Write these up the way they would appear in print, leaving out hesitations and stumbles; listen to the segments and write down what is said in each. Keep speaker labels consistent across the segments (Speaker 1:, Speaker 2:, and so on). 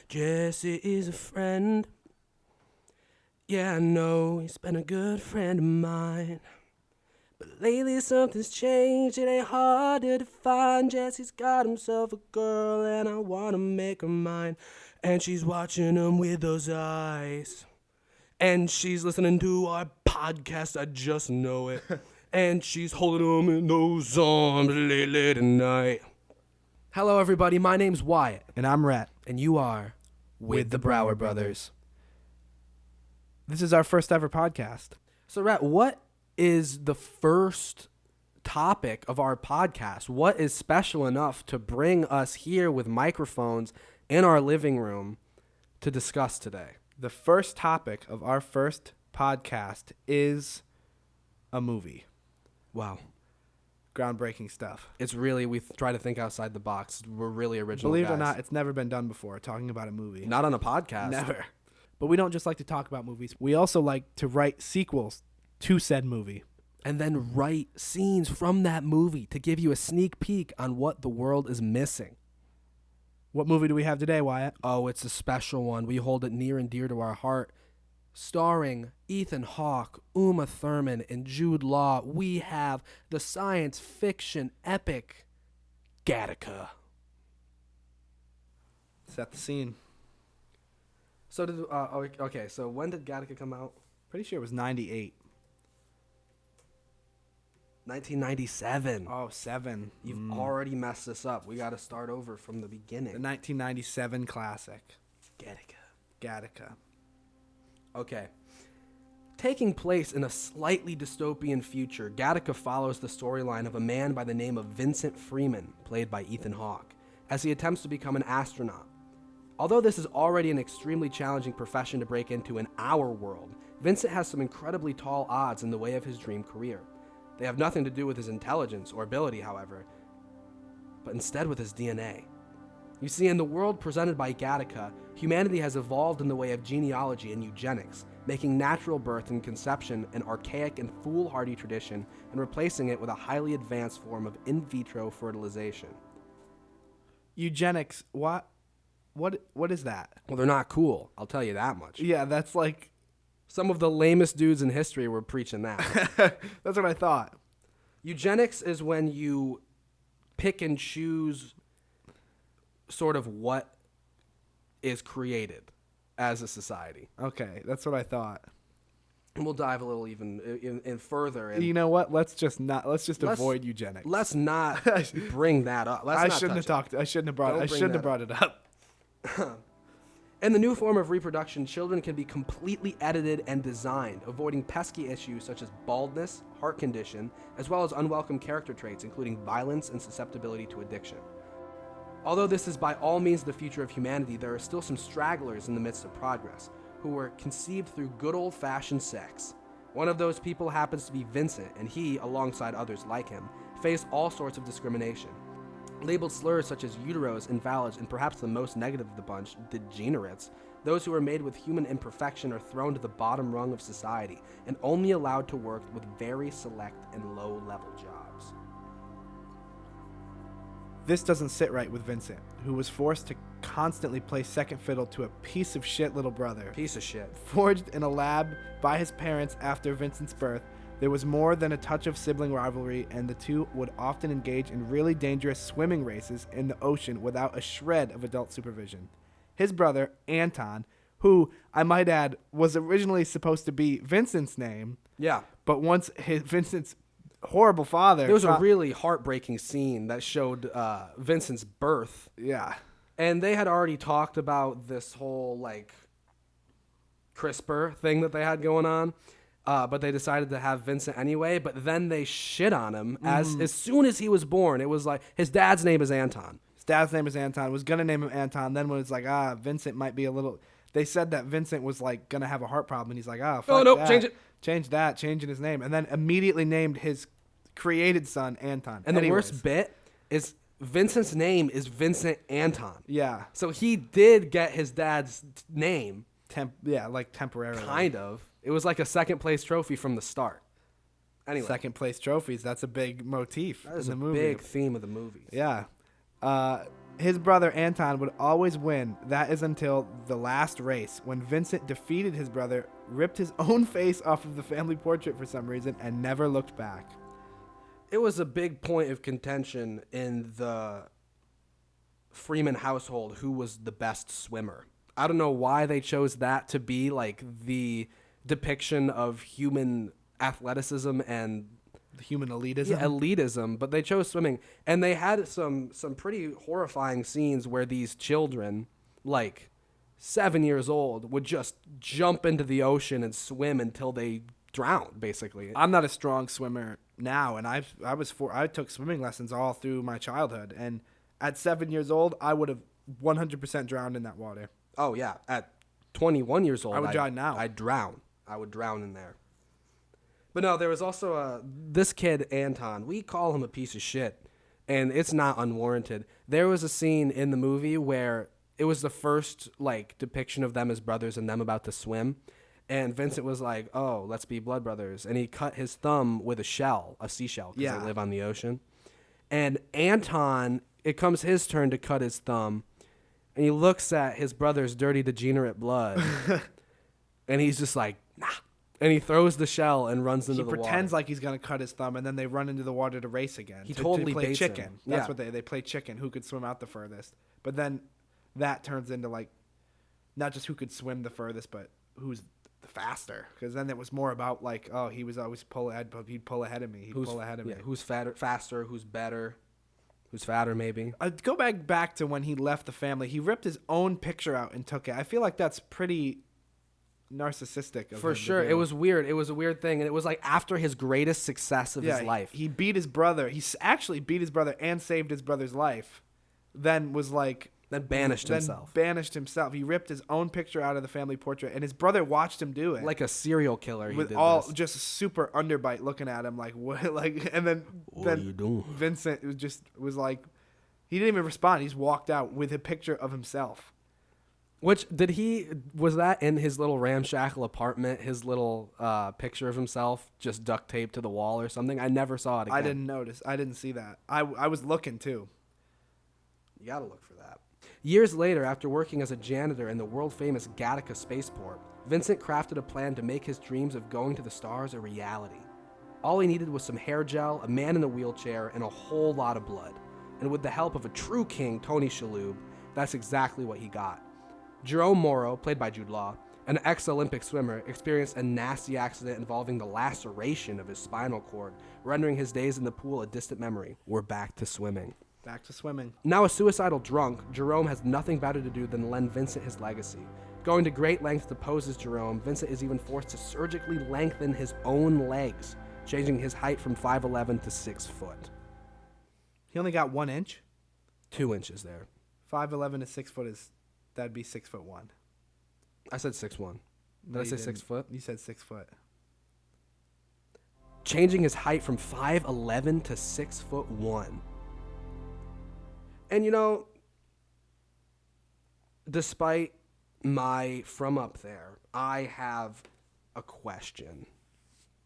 Speaker 1: Jesse is a friend. Yeah, I know he's been a good friend of mine. But lately something's changed, it ain't hard to define. Jesse's got himself a girl and I wanna make her mine. And she's watching him with those eyes. And she's listening to our podcast, I just know it. And she's holding him in those arms late at night. Hello everybody, my name's Wyatt.
Speaker 2: And I'm Rhett.
Speaker 1: And you are with the Brower Brothers.
Speaker 2: This is our first ever podcast.
Speaker 1: So Rhett, what is the first topic of our podcast? What is special enough to bring us here with microphones in our living room to discuss today?
Speaker 2: The first topic of our first podcast is a movie.
Speaker 1: Wow.
Speaker 2: Groundbreaking stuff.
Speaker 1: It's really, we try to think outside the box. We're really original
Speaker 2: Believe
Speaker 1: guys.
Speaker 2: it or not, it's never been done before, talking about a movie.
Speaker 1: Not on a podcast.
Speaker 2: Never. But we don't just like to talk about movies. We also like to write sequels to said movie.
Speaker 1: And then write scenes from that movie to give you a sneak peek on what the world is missing.
Speaker 2: What movie do we have today, Wyatt?
Speaker 1: Oh, it's a special one. We hold it near and dear to our heart. Starring Ethan Hawke, Uma Thurman, and Jude Law, we have the science fiction epic GATTACA.
Speaker 2: Set the scene.
Speaker 1: So so when did GATTACA come out?
Speaker 2: Pretty sure it was 98.
Speaker 1: 1997.
Speaker 2: Oh, 7.
Speaker 1: You've already messed this up. We got to start over from the beginning.
Speaker 2: The 1997 classic.
Speaker 1: GATTACA. Okay. Taking place in a slightly dystopian future, GATTACA follows the storyline of a man by the name of Vincent Freeman, played by Ethan Hawke, as he attempts to become an astronaut. Although this is already an extremely challenging profession to break into in our world, Vincent has some incredibly tall odds in the way of his dream career. They have nothing to do with his intelligence or ability, however, but instead with his DNA. You see, in the world presented by GATTACA, humanity has evolved in the way of genealogy and eugenics, making natural birth and conception an archaic and foolhardy tradition and replacing it with a highly advanced form of in vitro fertilization.
Speaker 2: Eugenics, what is that?
Speaker 1: Well, they're not cool, I'll tell you that much.
Speaker 2: Yeah, that's like...
Speaker 1: Some of the lamest dudes in history were preaching that.
Speaker 2: That's what I thought.
Speaker 1: Eugenics is when you pick and choose sort of what is created as a society.
Speaker 2: Okay, that's what I thought.
Speaker 1: And we'll dive a little even in further. And
Speaker 2: you know what? Let's just avoid eugenics.
Speaker 1: Let's not bring that up.
Speaker 2: I shouldn't have brought it up.
Speaker 1: In the new form of reproduction, children can be completely edited and designed, avoiding pesky issues such as baldness, heart condition, as well as unwelcome character traits, including violence and susceptibility to addiction. Although this is by all means the future of humanity, there are still some stragglers in the midst of progress, who were conceived through good old-fashioned sex. One of those people happens to be Vincent, and he, alongside others like him, face all sorts of discrimination. Labeled slurs such as uteros, invalids, and perhaps the most negative of the bunch, de-gene-erates, those who are made with human imperfection are thrown to the bottom rung of society and only allowed to work with very select and low-level jobs.
Speaker 2: This doesn't sit right with Vincent, who was forced to constantly play second fiddle to a piece of shit little brother.
Speaker 1: Piece of shit.
Speaker 2: Forged in a lab by his parents after Vincent's birth, there was more than a touch of sibling rivalry, and the two would often engage in really dangerous swimming races in the ocean without a shred of adult supervision. His brother, Anton, who, I might add, was originally supposed to be Vincent's name.
Speaker 1: Yeah.
Speaker 2: But once Vincent's horrible father...
Speaker 1: There was a really heartbreaking scene that showed Vincent's birth.
Speaker 2: Yeah.
Speaker 1: And they had already talked about this whole, CRISPR thing that they had going on. But they decided to have Vincent anyway. But then they shit on him as soon as he was born. It was like, his dad's name is Anton.
Speaker 2: His dad's name is Anton. Was going to name him Anton. Then when it's like, Vincent might be a little... They said that Vincent was, going to have a heart problem. And he's like, fuck that.
Speaker 1: Change it.
Speaker 2: Change that. Changing his name. And then immediately named his created son Anton.
Speaker 1: And the worst bit is Vincent's name is Vincent Anton.
Speaker 2: Yeah.
Speaker 1: So he did get his dad's name.
Speaker 2: Temporarily.
Speaker 1: Kind of. It was like a second place trophy from the start. Anyway,
Speaker 2: Second place trophies. That's a big motif
Speaker 1: that is
Speaker 2: in
Speaker 1: a
Speaker 2: the movie.
Speaker 1: big theme of the movies.
Speaker 2: Yeah. His brother Anton would always win. That is until the last race, when Vincent defeated his brother, ripped his own face off of the family portrait for some reason, and never looked back.
Speaker 1: It was a big point of contention in the Freeman household who was the best swimmer. I don't know why they chose that to be like the depiction of human athleticism and
Speaker 2: The human elitism.
Speaker 1: elitism, but they chose swimming, and they had some pretty horrifying scenes where these children, like 7 years old, would just jump into the ocean and swim until they drowned, basically.
Speaker 2: I'm not a strong swimmer now, and I took swimming lessons all through my childhood, and at 7 years old, I would have 100% drowned in that water.
Speaker 1: Oh yeah, at 21 years old,
Speaker 2: I would drown now.
Speaker 1: I'd drown. I would drown in there. But no, there was also this kid, Anton. We call him a piece of shit, and it's not unwarranted. There was a scene in the movie where it was the first like depiction of them as brothers and them about to swim, and Vincent was like, "Oh, let's be blood brothers," and he cut his thumb with a seashell, because they live on the ocean. And Anton, it comes his turn to cut his thumb, and he looks at his brother's dirty, degenerate blood, and he's just like, "Nah." And he throws the shell and runs into the water.
Speaker 2: He pretends like he's going to cut his thumb, and then they run into the water to race again.
Speaker 1: He
Speaker 2: to
Speaker 1: totally
Speaker 2: play
Speaker 1: baits
Speaker 2: chicken.
Speaker 1: him.
Speaker 2: That's
Speaker 1: Yeah.
Speaker 2: what they play chicken, who could swim out the furthest. But then that turns into like not just who could swim the furthest, but who's the faster. Because then it was more about like, oh, he was always pull ahead, but he'd pull ahead of me.
Speaker 1: Yeah, who's faster, who's better, who's fatter maybe.
Speaker 2: I'd go back to when he left the family. He ripped his own picture out and took it. I feel like that's pretty narcissistic of
Speaker 1: For
Speaker 2: him to
Speaker 1: sure.
Speaker 2: do.
Speaker 1: It was weird. It was a weird thing. And it was like after his greatest success of his life.
Speaker 2: He beat his brother. Actually beat his brother and saved his brother's life. Then was like...
Speaker 1: Then banished himself.
Speaker 2: Banished himself. He ripped his own picture out of the family portrait, and his brother watched him do it.
Speaker 1: Like a serial killer.
Speaker 2: With all just super underbite looking at him like, what? Like, and then
Speaker 1: What are you doing?
Speaker 2: Vincent was like... He didn't even respond. He just walked out with a picture of himself.
Speaker 1: Was that in his little ramshackle apartment, his little picture of himself just duct taped to the wall or something? I never saw it again.
Speaker 2: I didn't notice. I didn't see that. I was looking too.
Speaker 1: You gotta look for that. Years later, after working as a janitor in the world-famous GATTACA spaceport, Vincent crafted a plan to make his dreams of going to the stars a reality. All he needed was some hair gel, a man in a wheelchair, and a whole lot of blood. And with the help of a true king, Tony Shalhoub, that's exactly what he got. Jerome Morrow, played by Jude Law, an ex-Olympic swimmer, experienced a nasty accident involving the laceration of his spinal cord, rendering his days in the pool a distant memory. We're back to swimming.
Speaker 2: Back to swimming.
Speaker 1: Now a suicidal drunk, Jerome has nothing better to do than lend Vincent his legacy. Going to great lengths to pose as Jerome, Vincent is even forced to surgically lengthen his own legs, changing his height from 5'11" to 6 foot.
Speaker 2: He only got 1 inch?
Speaker 1: 2 inches there.
Speaker 2: 5'11" to 6 foot that'd be 6'1".
Speaker 1: I said 6'1". Did
Speaker 2: No,
Speaker 1: I
Speaker 2: you
Speaker 1: say
Speaker 2: didn't.
Speaker 1: 6 foot?
Speaker 2: You said 6 foot.
Speaker 1: Changing his height from 5'11" to 6'1". And you know, despite my from up there, I have a question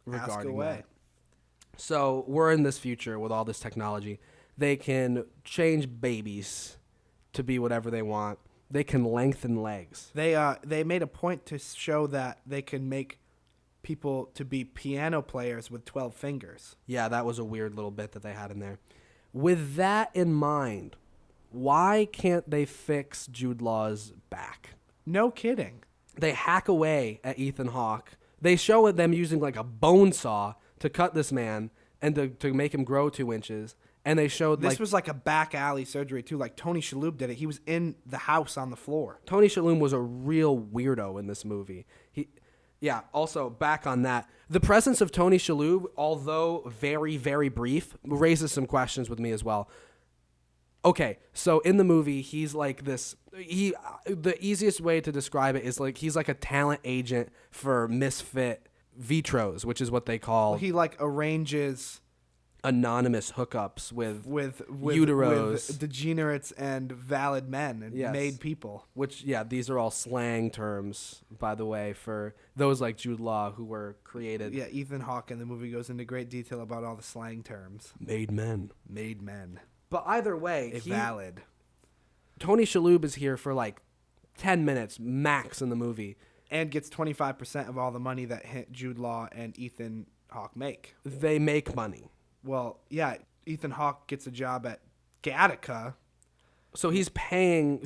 Speaker 1: regarding
Speaker 2: Ask away.
Speaker 1: that. So we're in this future with all this technology. They can change babies to be whatever they want. They can lengthen legs.
Speaker 2: They made a point to show that they can make people to be piano players with 12 fingers.
Speaker 1: Yeah, that was a weird little bit that they had in there. With that in mind, why can't they fix Jude Law's back?
Speaker 2: No kidding.
Speaker 1: They hack away at Ethan Hawke. They show them using like a bone saw to cut this man and to make him grow 2 inches. And they showed
Speaker 2: This was like a back alley surgery too. Like Tony Shalhoub did it. He was in the house on the floor.
Speaker 1: Tony Shalhoub was a real weirdo in this movie. Also, back on that, the presence of Tony Shalhoub, although very, very brief, raises some questions with me as well. Okay, so in the movie, he's like this. The easiest way to describe it is like he's like a talent agent for misfit vitros, which is what they call.
Speaker 2: He like arranges
Speaker 1: anonymous hookups with
Speaker 2: uteros, with degenerates and valid men and made people.
Speaker 1: Which, these are all slang terms, by the way, for those like Jude Law who were created.
Speaker 2: Yeah, Ethan Hawke in the movie goes into great detail about all the slang terms.
Speaker 1: Made men. But either way,
Speaker 2: valid.
Speaker 1: Tony Shalhoub is here for like 10 minutes max in the movie.
Speaker 2: And gets 25% of all the money that Jude Law and Ethan Hawke make.
Speaker 1: They make money.
Speaker 2: Well, yeah, Ethan Hawke gets a job at GATTACA.
Speaker 1: So he's paying...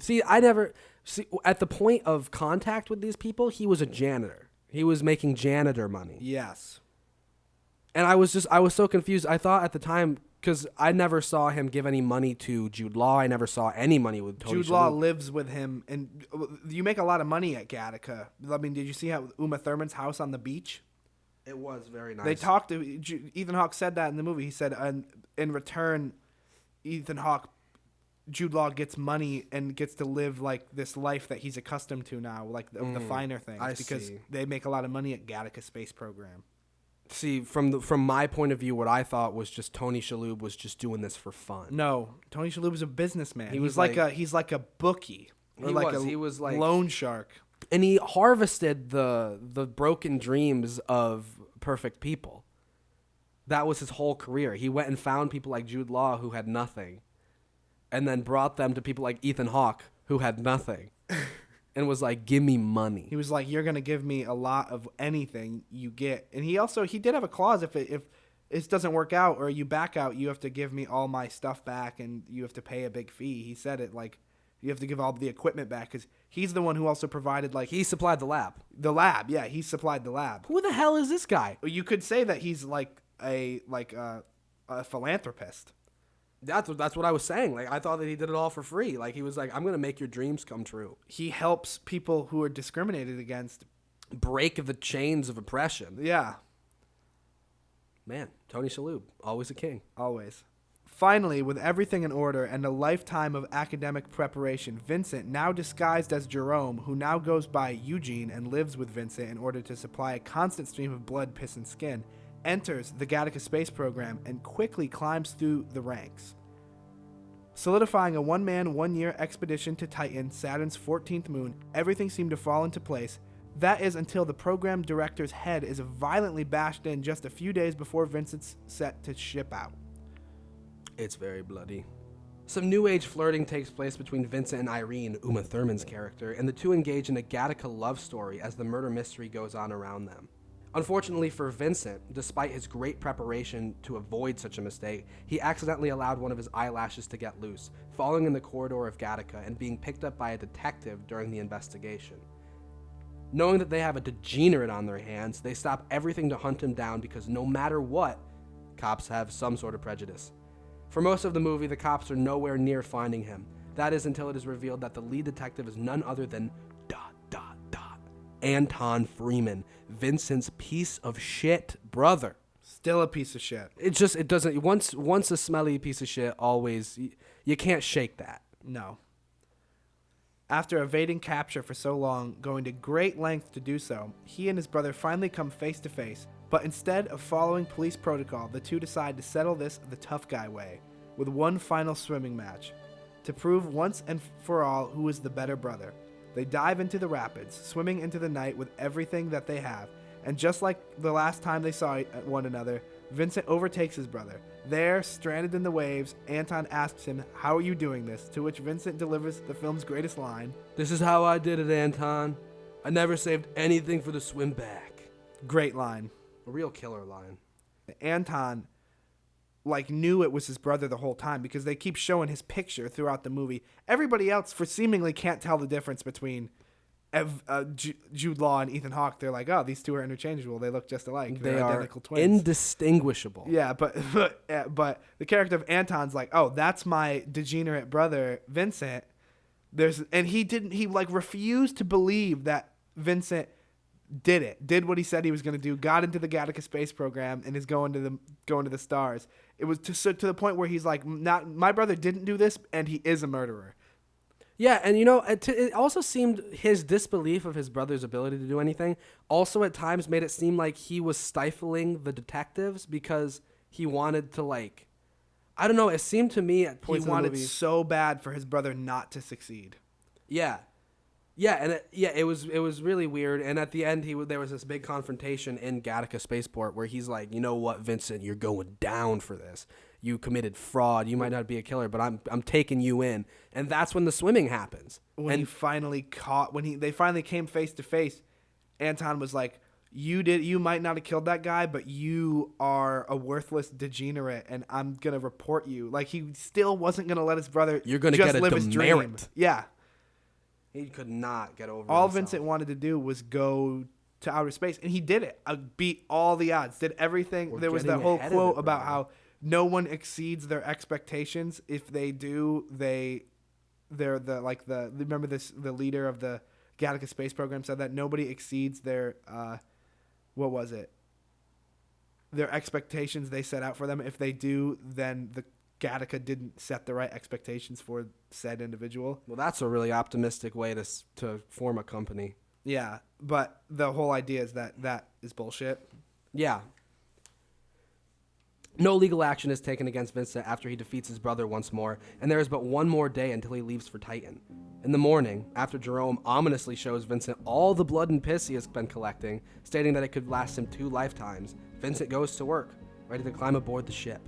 Speaker 1: at the point of contact with these people, he was a janitor. He was making janitor money.
Speaker 2: Yes.
Speaker 1: And I was so confused. I thought at the time, because I never saw him give any money to Jude Law. I never saw any money with Tony
Speaker 2: Jude Law lives with him, and you make a lot of money at Gattaca. I mean, did you see how Uma Thurman's house on the beach?
Speaker 1: It was very nice.
Speaker 2: They talked to... Ethan Hawke said that in the movie. He said, in return, Jude Law gets money and gets to live like this life that he's accustomed to now, like the finer things, because they make a lot of money at Gattaca Space Program.
Speaker 1: See, from my point of view, what I thought was just Tony Shalhoub was just doing this for fun.
Speaker 2: No, Tony Shalhoub is a businessman. He's like a bookie. He was like loan shark.
Speaker 1: And he harvested the broken dreams of perfect people. That was his whole career. He went and found people like Jude Law who had nothing, and then brought them to people like Ethan Hawke who had nothing. And was like, give me money.
Speaker 2: He was like, you're going to give me a lot of anything you get. And he did have a clause, if it doesn't work out or you back out, you have to give me all my stuff back and you have to pay a big fee. He said it like, you have to give all the equipment back, because he's the one who also provided, like...
Speaker 1: He supplied the lab.
Speaker 2: The lab, yeah. He supplied the lab.
Speaker 1: Who the hell is this guy?
Speaker 2: You could say that he's like a philanthropist.
Speaker 1: That's what I was saying. Like, I thought that he did it all for free. Like, he was like, I'm going to make your dreams come true.
Speaker 2: He helps people who are discriminated against
Speaker 1: break the chains of oppression.
Speaker 2: Yeah.
Speaker 1: Man, Tony Shalhoub, always a king.
Speaker 2: Always. Finally, with everything in order and a lifetime of academic preparation, Vincent, now disguised as Jerome, who now goes by Eugene and lives with Vincent in order to supply a constant stream of blood, piss, and skin, enters the Gattaca Space Program and quickly climbs through the ranks. Solidifying a one-man, one-year expedition to Titan, Saturn's 14th moon, everything seemed to fall into place. That is until the program director's head is violently bashed in just a few days before Vincent's set to ship out.
Speaker 1: It's very bloody. Some new age flirting takes place between Vincent and Irene, Uma Thurman's character, and the two engage in a Gattaca love story as the murder mystery goes on around them. Unfortunately for Vincent, despite his great preparation to avoid such a mistake, he accidentally allowed one of his eyelashes to get loose, falling in the corridor of Gattaca and being picked up by a detective during the investigation. Knowing that they have a degenerate on their hands, they stop everything to hunt him down because no matter what, cops have some sort of prejudice. For most of the movie, the cops are nowhere near finding him. That is until it is revealed that the lead detective is none other than Anton Freeman, Vincent's piece of shit brother.
Speaker 2: Still a piece of shit.
Speaker 1: It doesn't, once a smelly piece of shit, always, you can't shake that.
Speaker 2: No. After evading capture for so long, going to great lengths to do so, he and his brother finally come face to face. But instead of following police protocol, the two decide to settle this the tough guy way, with one final swimming match, to prove once and for all who is the better brother. They dive into the rapids, swimming into the night with everything that they have, and just like the last time they saw one another, Vincent overtakes his brother. There, stranded in the waves, Anton asks him, "How are you doing this?" To which Vincent delivers the film's greatest line.
Speaker 1: "This is how I did it, Anton. I never saved anything for the swim back."
Speaker 2: Great line.
Speaker 1: A real killer line.
Speaker 2: Anton, knew it was his brother the whole time because they keep showing his picture throughout the movie. Everybody else seemingly can't tell the difference between Jude Law and Ethan Hawke. They're like, oh, these two are interchangeable. They look just alike. They're identical twins.
Speaker 1: Indistinguishable.
Speaker 2: Yeah, but the character of Anton's like, oh, that's my degenerate brother, Vincent. He refused to believe that Vincent did what he said he was going to do, got into the Gattaca Space Program, and is going to the stars. It was to the point where he's like, my brother didn't do this, and he is a murderer.
Speaker 1: Yeah, and it also seemed his disbelief of his brother's ability to do anything also at times made it seem like he was stifling the detectives because he wanted to like, I don't know. It seemed to me at points
Speaker 2: He
Speaker 1: in the
Speaker 2: wanted
Speaker 1: movie,
Speaker 2: so bad for his brother not to succeed.
Speaker 1: yeah, and it was really weird. And at the end, there was this big confrontation in Gattaca Spaceport where he's like, you know what, Vincent, you're going down for this. You committed fraud. You might not be a killer, but I'm taking you in. And that's when the swimming happens.
Speaker 2: When he finally they finally came face to face, Anton was like, you might not have killed that guy, but you are a worthless degenerate, and I'm gonna report you. Like, he still wasn't gonna let his brother
Speaker 1: You're gonna
Speaker 2: just
Speaker 1: get a
Speaker 2: live his dream.
Speaker 1: demerit.
Speaker 2: Yeah.
Speaker 1: He could not get over
Speaker 2: All
Speaker 1: himself.
Speaker 2: Vincent wanted to do was go to outer space, and he did it. Beat all the odds, did everything.
Speaker 1: We're
Speaker 2: there was
Speaker 1: getting
Speaker 2: that whole
Speaker 1: ahead of
Speaker 2: quote
Speaker 1: it,
Speaker 2: about
Speaker 1: brother.
Speaker 2: how no one exceeds their expectations. If they do, they're remember the leader of the Gattaca space program said that nobody exceeds their what was it? Their expectations they set out for them. If they do, then the Gattaca didn't set the right expectations for said individual.
Speaker 1: Well, that's a really optimistic way to form a company.
Speaker 2: Yeah, but the whole idea is that is bullshit.
Speaker 1: Yeah. No legal action is taken against Vincent after he defeats his brother once more, and there is but one more day until he leaves for Titan. In the morning, after Jerome ominously shows Vincent all the blood and piss he has been collecting, stating that it could last him 2 lifetimes, Vincent goes to work, ready to climb aboard the ship.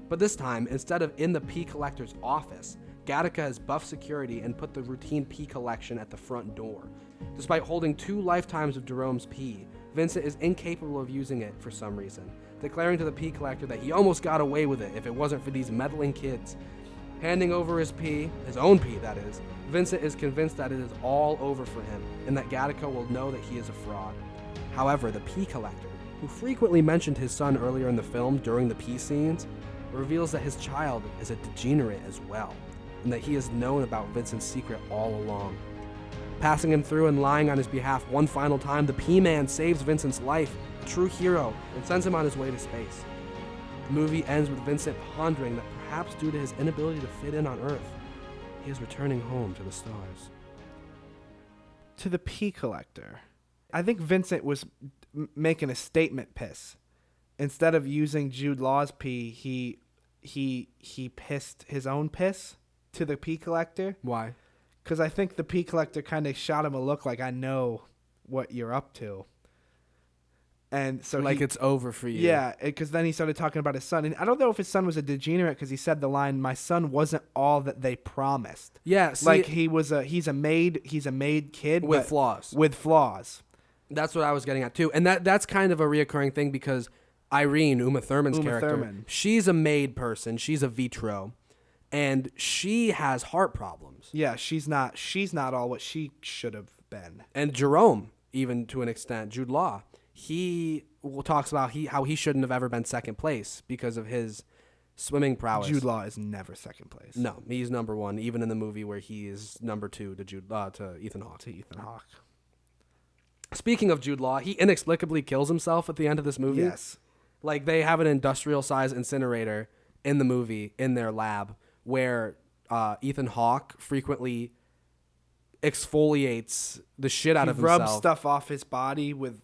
Speaker 1: But this time, instead of in the pee collector's office, Gattaca has buffed security and put the routine pee collection at the front door. Despite holding 2 lifetimes of Jerome's pee, Vincent is incapable of using it for some reason, declaring to the pee collector that he almost got away with it if it wasn't for these meddling kids. Handing over his pee, his own pee that is, Vincent is convinced that it is all over for him and that Gattaca will know that he is a fraud. However, the pee collector, who frequently mentioned his son earlier in the film during the pee scenes, reveals that his child is a degenerate as well, and that he has known about Vincent's secret all along. Passing him through and lying on his behalf one final time, the P-Man saves Vincent's life, a true hero, and sends him on his way to space. The movie ends with Vincent pondering that perhaps due to his inability to fit in on Earth, he is returning home to the stars.
Speaker 2: To the pee collector, I think Vincent was making a statement piss. Instead of using Jude Law's pee, he pissed his own piss to the pee collector.
Speaker 1: Why?
Speaker 2: Because I think the pee collector kind of shot him a look like, I know what you're up to. And so
Speaker 1: like it's over for you.
Speaker 2: Yeah, because then he started talking about his son. And I don't know if his son was a degenerate because he said the line, "My son wasn't all that they promised."
Speaker 1: Yeah, see,
Speaker 2: like he's a made kid
Speaker 1: with flaws.
Speaker 2: With flaws.
Speaker 1: That's what I was getting at too. And that's kind of a reoccurring thing because Irene, Uma Thurman's character,
Speaker 2: Thurman.
Speaker 1: She's a made person. She's a vitro. And she has heart problems.
Speaker 2: Yeah, she's not all what she should have been.
Speaker 1: And Jerome, even to an extent, Jude Law, he talks about how he shouldn't have ever been second place because of his swimming prowess.
Speaker 2: Jude Law is never second place.
Speaker 1: No, he's number 1, even in the movie where he is number 2 to Ethan Hawke.
Speaker 2: To Ethan Hawke.
Speaker 1: Speaking of Jude Law, he inexplicably kills himself at the end of this movie.
Speaker 2: Yes.
Speaker 1: Like, they have an industrial-sized incinerator in the movie, in their lab, where Ethan Hawke frequently exfoliates the shit out of himself.
Speaker 2: He rubs stuff off his body with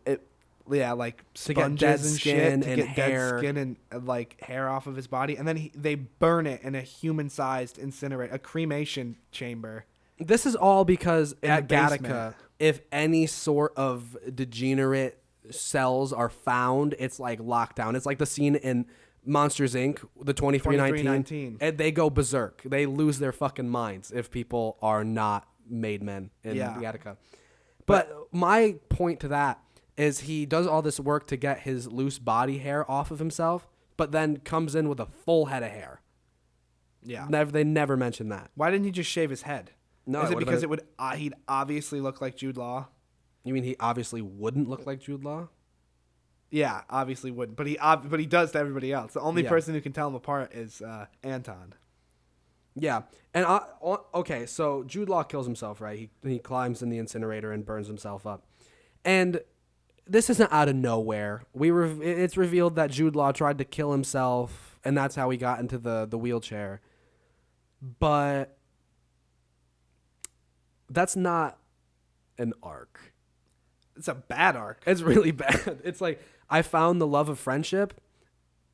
Speaker 2: it. Yeah, like
Speaker 1: to get
Speaker 2: sponges
Speaker 1: dead
Speaker 2: and
Speaker 1: skin
Speaker 2: shit to
Speaker 1: and
Speaker 2: get
Speaker 1: hair.
Speaker 2: dead skin and like hair off of his body, and then they burn it in a human-sized incinerator, a cremation chamber.
Speaker 1: This is all because at
Speaker 2: the
Speaker 1: Gattaca,
Speaker 2: basement.
Speaker 1: if any sort of degenerate cells are found, it's like lockdown. It's like the scene in Monsters Inc., the 2319, and they go berserk. They lose their fucking minds if people are not made men in Gattaca. But my point to that is he does all this work to get his loose body hair off of himself, but then comes in with a full head of hair.
Speaker 2: Yeah.
Speaker 1: They never mention that.
Speaker 2: Why didn't he just shave his head?
Speaker 1: No,
Speaker 2: Is it because it would he'd obviously look like Jude Law?
Speaker 1: You mean he obviously wouldn't look like Jude Law?
Speaker 2: Yeah, obviously wouldn't, but he does to everybody else. The only person who can tell him apart is Anton.
Speaker 1: Yeah, and okay, so Jude Law kills himself, right? He climbs in the incinerator and burns himself up, and this isn't out of nowhere. It's revealed that Jude Law tried to kill himself, and that's how he got into the wheelchair. But that's not an arc.
Speaker 2: It's a bad arc.
Speaker 1: It's really bad. It's like, I found the love of friendship,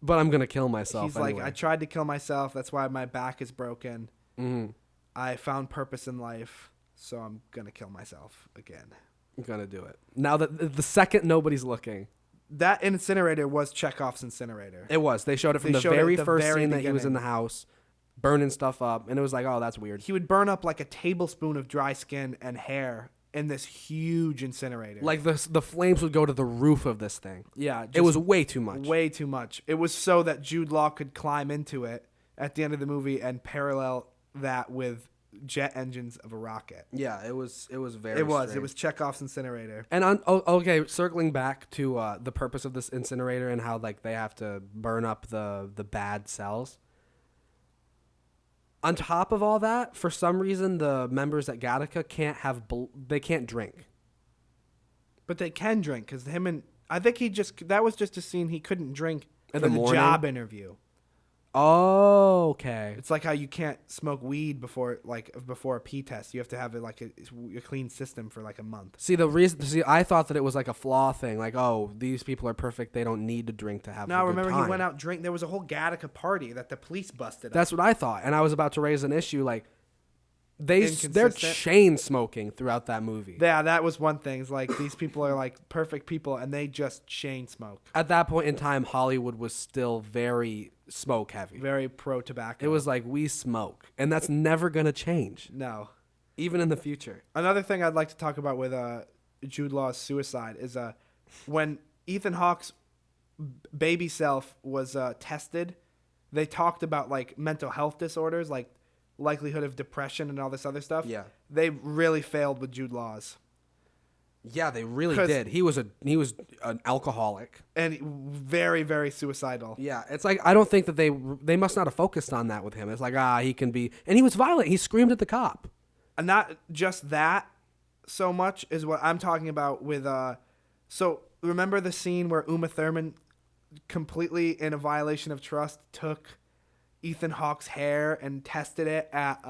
Speaker 1: But I'm gonna kill myself.
Speaker 2: He's
Speaker 1: anyway.
Speaker 2: like, I tried to kill myself. That's why my back is broken.
Speaker 1: Mm-hmm.
Speaker 2: I found purpose in life, so I'm gonna kill myself again.
Speaker 1: I'm gonna do it. Now that the second nobody's looking.
Speaker 2: That incinerator was Chekhov's incinerator.
Speaker 1: It was. They showed it from the very first scene that he was in the house, burning stuff up, and it was like, oh, that's weird.
Speaker 2: He would burn up like a tablespoon of dry skin and hair in this huge incinerator.
Speaker 1: Like the flames would go to the roof of this thing.
Speaker 2: Yeah.
Speaker 1: It was way too much.
Speaker 2: Way too much. It was so that Jude Law could climb into it at the end of the movie and parallel that with jet engines of a rocket.
Speaker 1: Yeah, it was very
Speaker 2: It was.
Speaker 1: strange.
Speaker 2: It was Chekhov's incinerator.
Speaker 1: And okay, circling back to the purpose of this incinerator and how like they have to burn up the bad cells. On top of all that, for some reason, the members at Gattaca they can't drink.
Speaker 2: But they can drink because I think that was just a scene he couldn't drink
Speaker 1: In
Speaker 2: for
Speaker 1: the
Speaker 2: the
Speaker 1: morning?
Speaker 2: job interview.
Speaker 1: Oh, okay.
Speaker 2: It's like how you can't smoke weed before a pee test. You have to have a clean system for like a month.
Speaker 1: See, I thought that it was like a flaw thing. Like, oh, these people are perfect. They don't need to drink to have a good
Speaker 2: Remember
Speaker 1: time.
Speaker 2: he went out drink. There was a whole Gattaca party that the police busted up.
Speaker 1: That's what I thought. And I was about to raise an issue. Like, they're
Speaker 2: Inconsistent.
Speaker 1: chain smoking throughout that movie.
Speaker 2: Yeah, that was one thing. It's like these people are like perfect people and they just chain smoke.
Speaker 1: At that point in time, Hollywood was still very smoke heavy.
Speaker 2: Very pro tobacco.
Speaker 1: It was like, we smoke. And that's never going to change,
Speaker 2: No.
Speaker 1: even in the future.
Speaker 2: Another thing I'd like to talk about with Jude Law's suicide is when Ethan Hawke's baby self was tested, they talked about like mental health disorders, like likelihood of depression and all this other stuff.
Speaker 1: Yeah.
Speaker 2: They really failed with Jude Law's.
Speaker 1: Yeah, they really
Speaker 2: 'Cause-
Speaker 1: did. He was an alcoholic.
Speaker 2: And very, very suicidal.
Speaker 1: Yeah, it's like I don't think that they must not have focused on that with him. It's like he can be, and he was violent. He screamed at the cop.
Speaker 2: And not just that so much is what I'm talking about with so remember the scene where Uma Thurman completely in a violation of trust took Ethan Hawke's hair and tested it at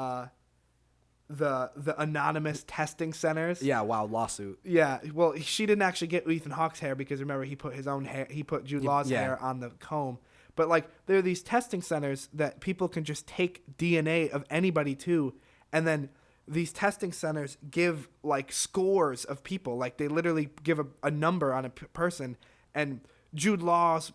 Speaker 2: the anonymous testing centers.
Speaker 1: Yeah, wow, lawsuit.
Speaker 2: Yeah, well, she didn't actually get Ethan Hawke's hair because remember he put his own hair, he put Jude Law's hair on the comb. But like there are these testing centers that people can just take DNA of anybody to, and then these testing centers give like scores of people. Like they literally give a number on a person, and Jude Law's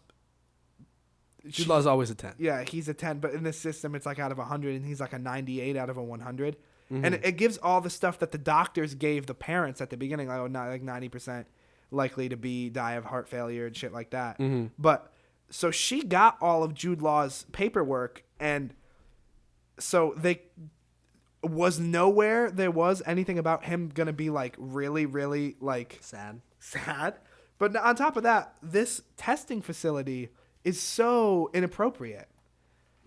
Speaker 1: always a 10.
Speaker 2: Yeah, he's a 10, but in this system, it's like out of 100, and he's like a 98 out of a 100.
Speaker 1: Mm-hmm.
Speaker 2: And it gives all the stuff that the doctors gave the parents at the beginning, like, not like 90% likely to die of heart failure and shit like that.
Speaker 1: Mm-hmm.
Speaker 2: But so she got all of Jude Law's paperwork, and so was nowhere there was anything about him going to be like really, really like
Speaker 1: Sad.
Speaker 2: But on top of that, this testing facility is so inappropriate.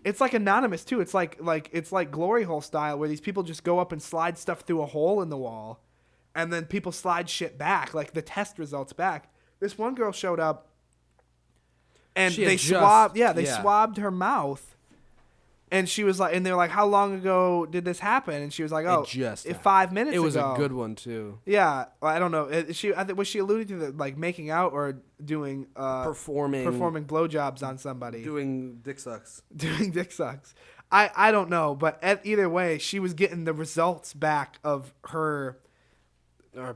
Speaker 2: It's like anonymous too. It's like glory hole style where these people just go up and slide stuff through a hole in the wall, and then people slide shit back, like the test results back. This one girl showed up, and they swabbed her mouth, and she was like, and they're like, how long ago did this happen? And she was like, 5 minutes ago.
Speaker 1: It was a good one too.
Speaker 2: Yeah, I don't know. Was she alluding to like making out or doing performing blowjobs on somebody?
Speaker 1: Doing dick sucks.
Speaker 2: Doing dick sucks. I don't know, but either way, she was getting the results back of her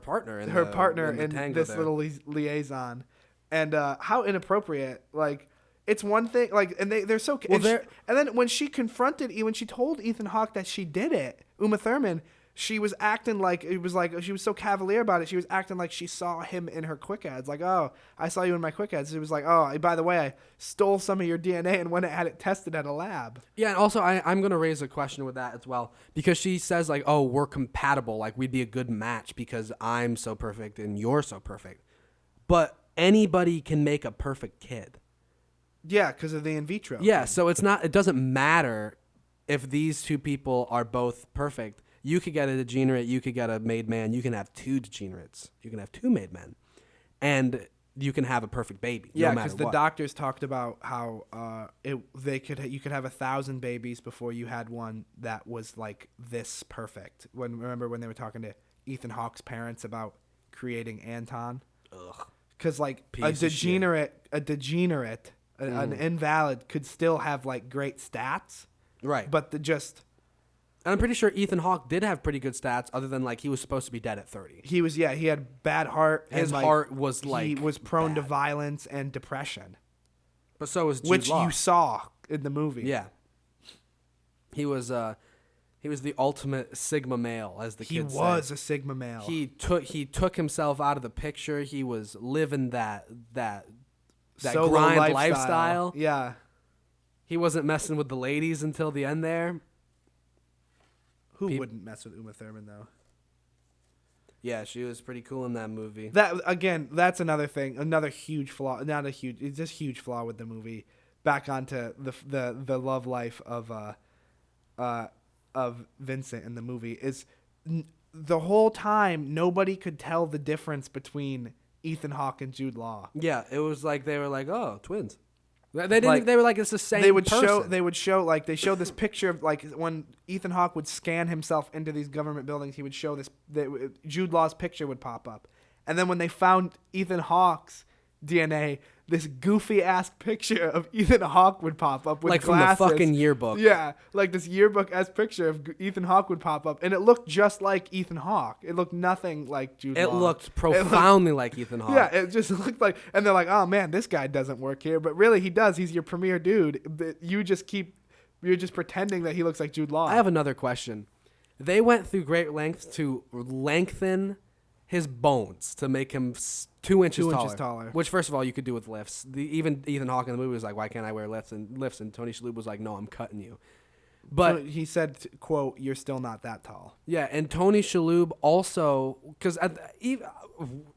Speaker 1: partner in
Speaker 2: this little liaison, and how inappropriate. Like, it's one thing, like, and they're so. And then when she told Ethan Hawke that she did it, Uma Thurman, she was acting like she was so cavalier about it. She was acting like she saw him in her quick ads. Like, oh, I saw you in my quick ads. It was like, oh, by the way, I stole some of your DNA and went and had it tested at a lab.
Speaker 1: Yeah, and also I'm going to raise a question with that as well, because she says like, oh, we're compatible. Like, we'd be a good match because I'm so perfect and you're so perfect. But anybody can make a perfect kid.
Speaker 2: Yeah, because of the in vitro.
Speaker 1: Yeah, so it doesn't matter if these two people are both perfect. You could get a degenerate, you could get a made man, you can have two degenerates, you can have two made men, and you can have a perfect baby.
Speaker 2: Yeah,
Speaker 1: because
Speaker 2: the doctors talked about how you could have 1,000 babies before you had one that was like this perfect. Remember when they were talking to Ethan Hawke's parents about creating Anton?
Speaker 1: Ugh.
Speaker 2: Because like a degenerate An invalid could still have like great stats,
Speaker 1: Right.
Speaker 2: but
Speaker 1: And I'm pretty sure Ethan Hawke did have pretty good stats, other than like he was supposed to be dead at 30.
Speaker 2: he had bad heart.
Speaker 1: His
Speaker 2: and,
Speaker 1: heart was like
Speaker 2: he was prone to
Speaker 1: bad.
Speaker 2: violence and depression,
Speaker 1: But so was Jude
Speaker 2: which
Speaker 1: Law.
Speaker 2: you saw in the movie.
Speaker 1: Yeah. He was the ultimate Sigma male, as the
Speaker 2: He
Speaker 1: kids say.
Speaker 2: was a Sigma male.
Speaker 1: He took himself out of the picture. He was living that
Speaker 2: Solo
Speaker 1: grind lifestyle.
Speaker 2: Yeah.
Speaker 1: He wasn't messing with the ladies until the end there.
Speaker 2: Who wouldn't mess with Uma Thurman though?
Speaker 1: Yeah, she was pretty cool in that movie.
Speaker 2: That again, that's another thing, another huge flaw. It's just huge flaw with the movie. Back onto the love life of Vincent in the movie is the whole time nobody could tell the difference between Ethan Hawke and Jude Law.
Speaker 1: Yeah, it was like they were like, oh, twins. They didn't.
Speaker 2: Like,
Speaker 1: they were like, it's the same.
Speaker 2: They would
Speaker 1: person.
Speaker 2: show like they showed this picture of like when Ethan Hawke would scan himself into these government buildings, he would show this. Jude Law's picture would pop up, and then when they found Ethan Hawke's DNA, this goofy ass picture of Ethan Hawke would pop up with
Speaker 1: like
Speaker 2: glasses.
Speaker 1: from the fucking yearbook.
Speaker 2: Yeah, like this yearbook ass picture of Ethan Hawke would pop up, and it looked just like Ethan Hawke. It looked nothing like Jude Law.
Speaker 1: It looked profoundly like Ethan Hawke.
Speaker 2: Yeah, it just looked like, and they're like, oh man, this guy doesn't work here, but really he does. He's your premier dude. But you're just pretending that he looks like Jude Law.
Speaker 1: I have another question. They went through great lengths to lengthen his bones to make him 2 inches taller. Which, first of all, you could do with lifts. Even Ethan Hawke in the movie was like, why can't I wear lifts? And Tony Shalhoub was like, no, I'm cutting you. But
Speaker 2: so he said, quote, you're still not that tall.
Speaker 1: yeah, and Tony Shalhoub also, because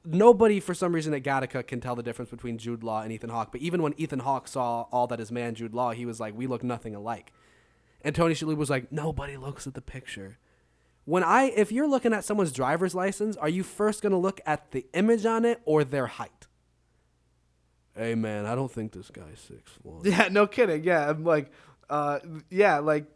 Speaker 1: nobody for some reason at Gattaca can tell the difference between Jude Law and Ethan Hawke. But even when Ethan Hawke saw all that his man Jude Law, he was like, we look nothing alike. And Tony Shalhoub was like, nobody looks at the picture. If you're looking at someone's driver's license, are you first going to look at the image on it or their height? Hey man, I don't think this guy's 6'1".
Speaker 2: Yeah, no kidding. Yeah, I'm like, like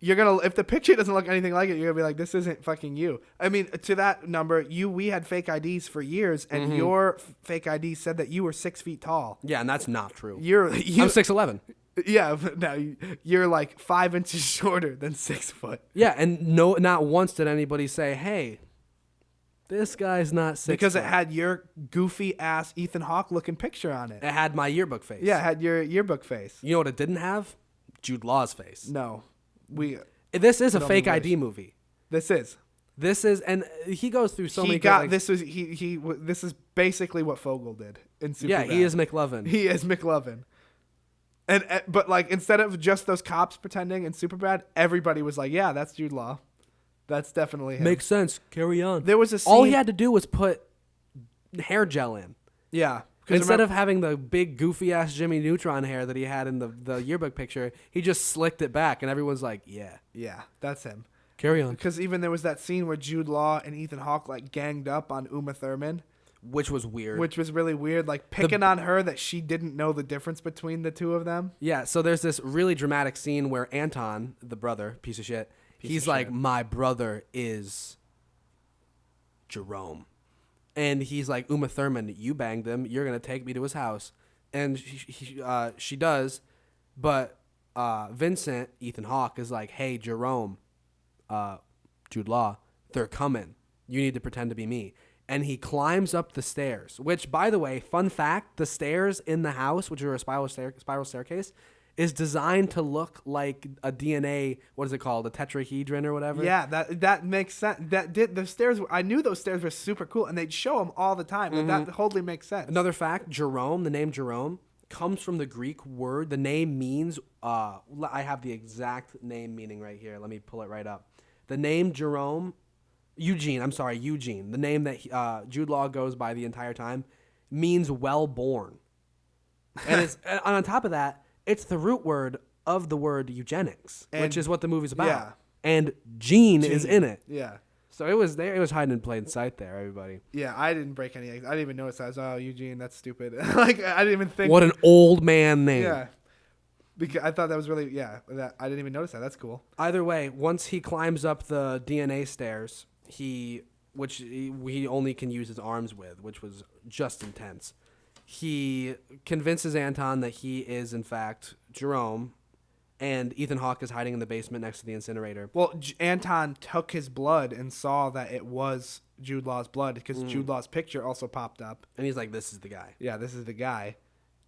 Speaker 2: you're gonna, if the picture doesn't look anything like it, you're gonna be like, this isn't fucking you. I mean, to that number, we had fake IDs for years, and your fake ID said that you were 6 feet tall.
Speaker 1: Yeah, and that's not true.
Speaker 2: I'm
Speaker 1: 6'11".
Speaker 2: Yeah, but no, you're like 5 inches shorter than 6 foot.
Speaker 1: Yeah, and not once did anybody say, hey, this guy's not 6
Speaker 2: because
Speaker 1: foot.
Speaker 2: it had your goofy ass Ethan Hawke looking picture on it.
Speaker 1: It had my yearbook face.
Speaker 2: Yeah, it had your yearbook face.
Speaker 1: You know what it didn't have? Jude Law's face.
Speaker 2: No.
Speaker 1: This is a fake ID movie.
Speaker 2: This is,
Speaker 1: and he goes through so many.
Speaker 2: This is basically what Fogel did in Superbad.
Speaker 1: Yeah, he is McLovin.
Speaker 2: He is McLovin. But like instead of just those cops pretending in Superbad, everybody was like, yeah, that's Jude Law. That's definitely him.
Speaker 1: Makes sense. Carry on.
Speaker 2: There was a scene.
Speaker 1: All he had to do was put hair gel in.
Speaker 2: Yeah.
Speaker 1: Instead of having the big goofy ass Jimmy Neutron hair that he had in the yearbook picture, he just slicked it back, and everyone's like,
Speaker 2: yeah, that's him.
Speaker 1: Carry on.
Speaker 2: Because even there was that scene where Jude Law and Ethan Hawke like ganged up on Uma Thurman.
Speaker 1: Which was weird.
Speaker 2: Which was really weird, like picking on her that she didn't know the difference between the two of them.
Speaker 1: Yeah, so there's this really dramatic scene where Anton, the brother, piece of shit, he's like, my brother is Jerome. And he's like, Uma Thurman, you banged him. You're going to take me to his house. And she does. But Vincent, Ethan Hawke, is like, hey, Jerome, Jude Law, they're coming. You need to pretend to be me. And he climbs up the stairs, which, by the way, fun fact, the stairs in the house, which are a spiral staircase, is designed to look like a DNA, what is it called, a tetrahedron or whatever?
Speaker 2: Yeah, that makes sense. The stairs, I knew those stairs were super cool, and they'd show them all the time, and that totally makes sense.
Speaker 1: Another fact, Jerome, the name Jerome, comes from the Greek word. The name means, I have the exact name meaning right here. Let me pull it right up. The name Jerome... Eugene. The name that Jude Law goes by the entire time means well-born. And it's and on top of that, it's the root word of the word eugenics, which is what the movie's about. Yeah. And gene is in it.
Speaker 2: Yeah.
Speaker 1: So it was there. It was hiding in plain sight there, everybody.
Speaker 2: Yeah, I didn't break any eggs. I didn't even notice that. I was, oh, Eugene, that's stupid. Like, I didn't even think.
Speaker 1: What an old man name.
Speaker 2: Yeah. Because I thought that was really, I didn't even notice that. That's cool.
Speaker 1: Either way, once he climbs up the DNA stairs, he only can use his arms with, which was just intense. he convinces Anton that he is, in fact, Jerome, and Ethan Hawke is hiding in the basement next to the incinerator.
Speaker 2: Well, Anton took his blood and saw that it was Jude Law's blood because Jude Law's picture also popped up.
Speaker 1: And he's like, this is the guy.
Speaker 2: Yeah, this is the guy.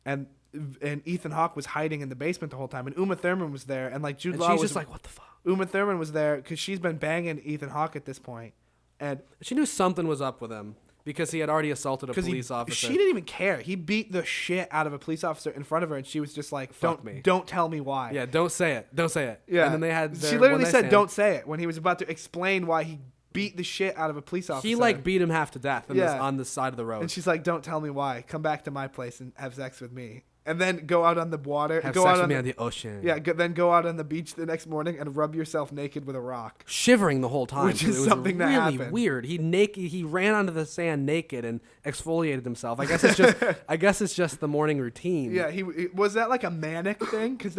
Speaker 2: And Ethan Hawke was hiding in the basement the whole time. And Uma Thurman was there. And like Jude Law
Speaker 1: she's
Speaker 2: was
Speaker 1: just like, what the fuck?
Speaker 2: Uma Thurman was there because she's been banging Ethan Hawke at this point. And
Speaker 1: she knew something was up with him because he had already assaulted a police officer.
Speaker 2: She didn't even care. He beat the shit out of a police officer in front of her, and she was just like, don't tell me why.
Speaker 1: Yeah, don't say it. Don't say it.
Speaker 2: Yeah.
Speaker 1: And then they had
Speaker 2: she literally said, don't say it, when he was about to explain why he beat the shit out of a police officer.
Speaker 1: He like beat him half to death on the side of the road.
Speaker 2: And she's like, don't tell me why. Come back to my place and have sex with me. And then go out on the water.
Speaker 1: Have
Speaker 2: go
Speaker 1: sex
Speaker 2: out
Speaker 1: with me on the ocean.
Speaker 2: Yeah, then go out on the beach the next morning and rub yourself naked with a rock.
Speaker 1: Shivering the whole time.
Speaker 2: Which is something that
Speaker 1: really
Speaker 2: happened.
Speaker 1: Weird. He ran onto the sand naked and exfoliated himself. I guess it's just the morning routine.
Speaker 2: Yeah, was that like a manic thing? Because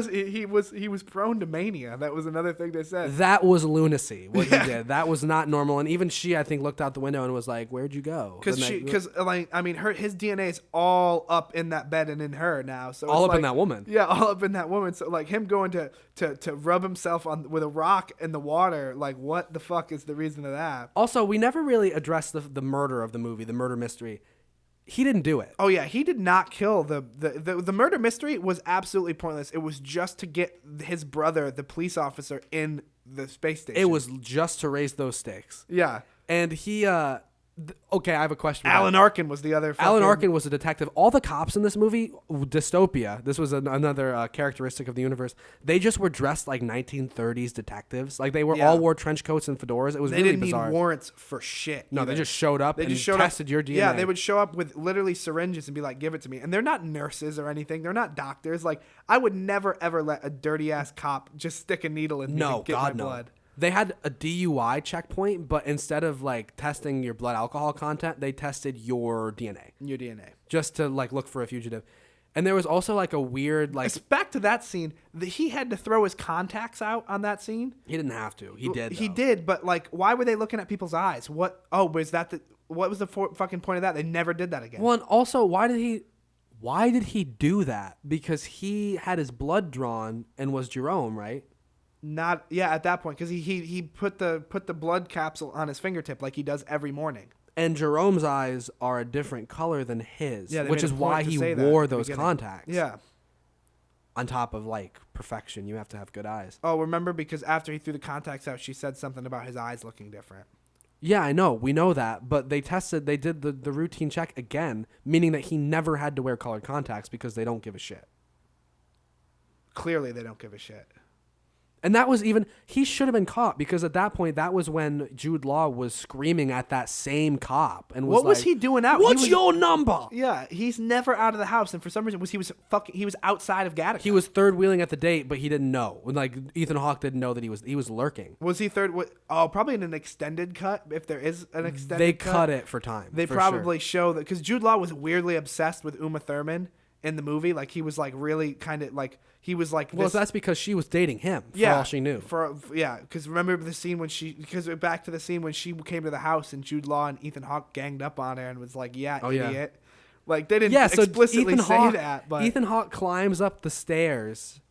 Speaker 2: he was prone to mania. That was another thing they said.
Speaker 1: That was lunacy. What he did. That was not normal. And even she, I think, looked out the window and was like, "Where'd you go?"
Speaker 2: Because his DNA is all up in that bed and in her now. So
Speaker 1: all up in that woman.
Speaker 2: Yeah, all up in that woman. So like him going to rub himself with a rock in the water. Like what the fuck is the reason of that?
Speaker 1: Also, we never really addressed the murder of the movie, the murder mystery. He didn't do it.
Speaker 2: Oh yeah, he did not kill the murder mystery was absolutely pointless. It was just to get his brother, the police officer, in the space station.
Speaker 1: It was just to raise those stakes.
Speaker 2: Yeah.
Speaker 1: And he okay, I have a question.
Speaker 2: Alan Arkin was the other.
Speaker 1: Alan Arkin was a detective. All the cops in this movie, dystopia. This was another characteristic of the universe. They just were dressed like 1930s detectives. Like they all wore trench coats and fedoras. It was really bizarre.
Speaker 2: They didn't need warrants for shit.
Speaker 1: No,
Speaker 2: either.
Speaker 1: they just showed up and tested your DNA.
Speaker 2: Yeah, they would show up with literally syringes and be like, "Give it to me." And they're not nurses or anything. They're not doctors. Like I would never ever let a dirty ass cop just stick a needle in me and get my blood.
Speaker 1: They had a DUI checkpoint, but instead of like testing your blood alcohol content, they tested your DNA.
Speaker 2: Your DNA.
Speaker 1: Just to like look for a fugitive. And there was also like a weird like
Speaker 2: back to that scene. He had to throw his contacts out on that scene.
Speaker 1: He didn't have to. He did.
Speaker 2: He did, but like why were they looking at people's eyes? What was the fucking point of that? They never did that again.
Speaker 1: Well, and also why did he do that? Because he had his blood drawn and was Jerome, right?
Speaker 2: At that point, because he put the blood capsule on his fingertip like he does every morning.
Speaker 1: And Jerome's eyes are a different color than his, which is why he wore those contacts.
Speaker 2: Yeah.
Speaker 1: On top of like perfection, you have to have good eyes.
Speaker 2: Oh, remember, because after he threw the contacts out, she said something about his eyes looking different.
Speaker 1: Yeah, I know. We know that, but they did the routine check again, meaning that he never had to wear colored contacts because they don't give a shit.
Speaker 2: Clearly, they don't give a shit.
Speaker 1: And that was he should have been caught because at that point, that was when Jude Law was screaming at that same cop and was
Speaker 2: what was he doing out?
Speaker 1: What's your number?
Speaker 2: Yeah, he's never out of the house, and for some reason he was outside of Gattaca.
Speaker 1: He was third wheeling at the date, but he didn't know. Like Ethan Hawke didn't know that he was lurking.
Speaker 2: Was he third? Oh, probably in an extended cut. If there is an extended,
Speaker 1: they
Speaker 2: cut,
Speaker 1: cut it for time.
Speaker 2: They probably show that because Jude Law was weirdly obsessed with Uma Thurman in the movie. Like he was like really kind of like he was like.
Speaker 1: Well, that's because she was dating him. For all she knew.
Speaker 2: Because remember the scene when she back to the scene when she came to the house and Jude Law and Ethan Hawke ganged up on her and was like, "Yeah, idiot." Yeah. Like they didn't explicitly say that, but
Speaker 1: Ethan Hawke climbs up the stairs,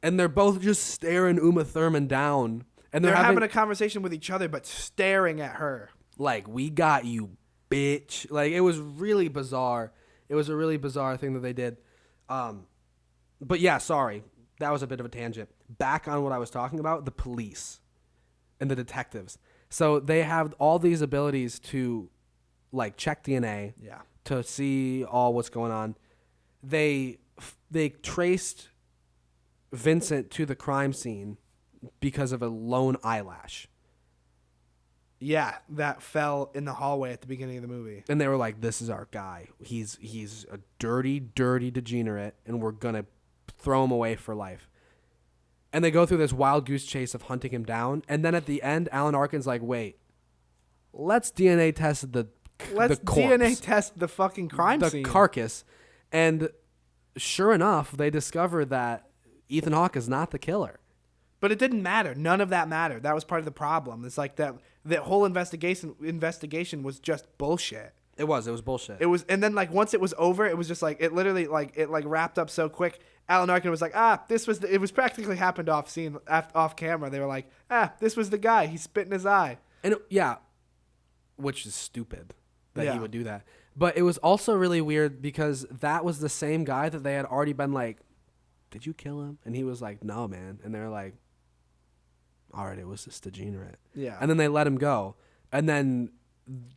Speaker 1: and they're both just staring Uma Thurman down, and
Speaker 2: they're having a conversation with each other, but staring at her.
Speaker 1: Like, we got you, bitch. Like, it was really bizarre. It was a really bizarre thing that they did. But yeah, sorry. That was a bit of a tangent. Back on what I was talking about, the police and the detectives. So they have all these abilities to, like, check DNA.
Speaker 2: Yeah.
Speaker 1: To see all what's going on. They traced Vincent to the crime scene because of a lone eyelash.
Speaker 2: Yeah, that fell in the hallway at the beginning of the movie.
Speaker 1: And they were like, this is our guy. He's a dirty, dirty degenerate, and we're going to throw him away for life. And they go through this wild goose chase of hunting him down. And then at the end, Alan Arkin's like, wait, let's DNA test the corpse.
Speaker 2: DNA test the fucking crime scene.
Speaker 1: The carcass. And sure enough, they discover that Ethan Hawke is not the killer.
Speaker 2: But it didn't matter. None of that mattered. That was part of the problem. It's like that whole investigation was just bullshit.
Speaker 1: It was bullshit.
Speaker 2: It was, and then like once it was over, it was just like it literally like it like wrapped up so quick. Alan Arkin was like, it was practically happened off camera. They were like, this was the guy. He spit in his eye.
Speaker 1: And which is stupid that he
Speaker 2: Yeah.
Speaker 1: would do that. But it was also really weird because that was the same guy that they had already been like, did you kill him? And he was like, no, man. And they're like, all right, it was just degenerate.
Speaker 2: Yeah.
Speaker 1: And then they let him go. And then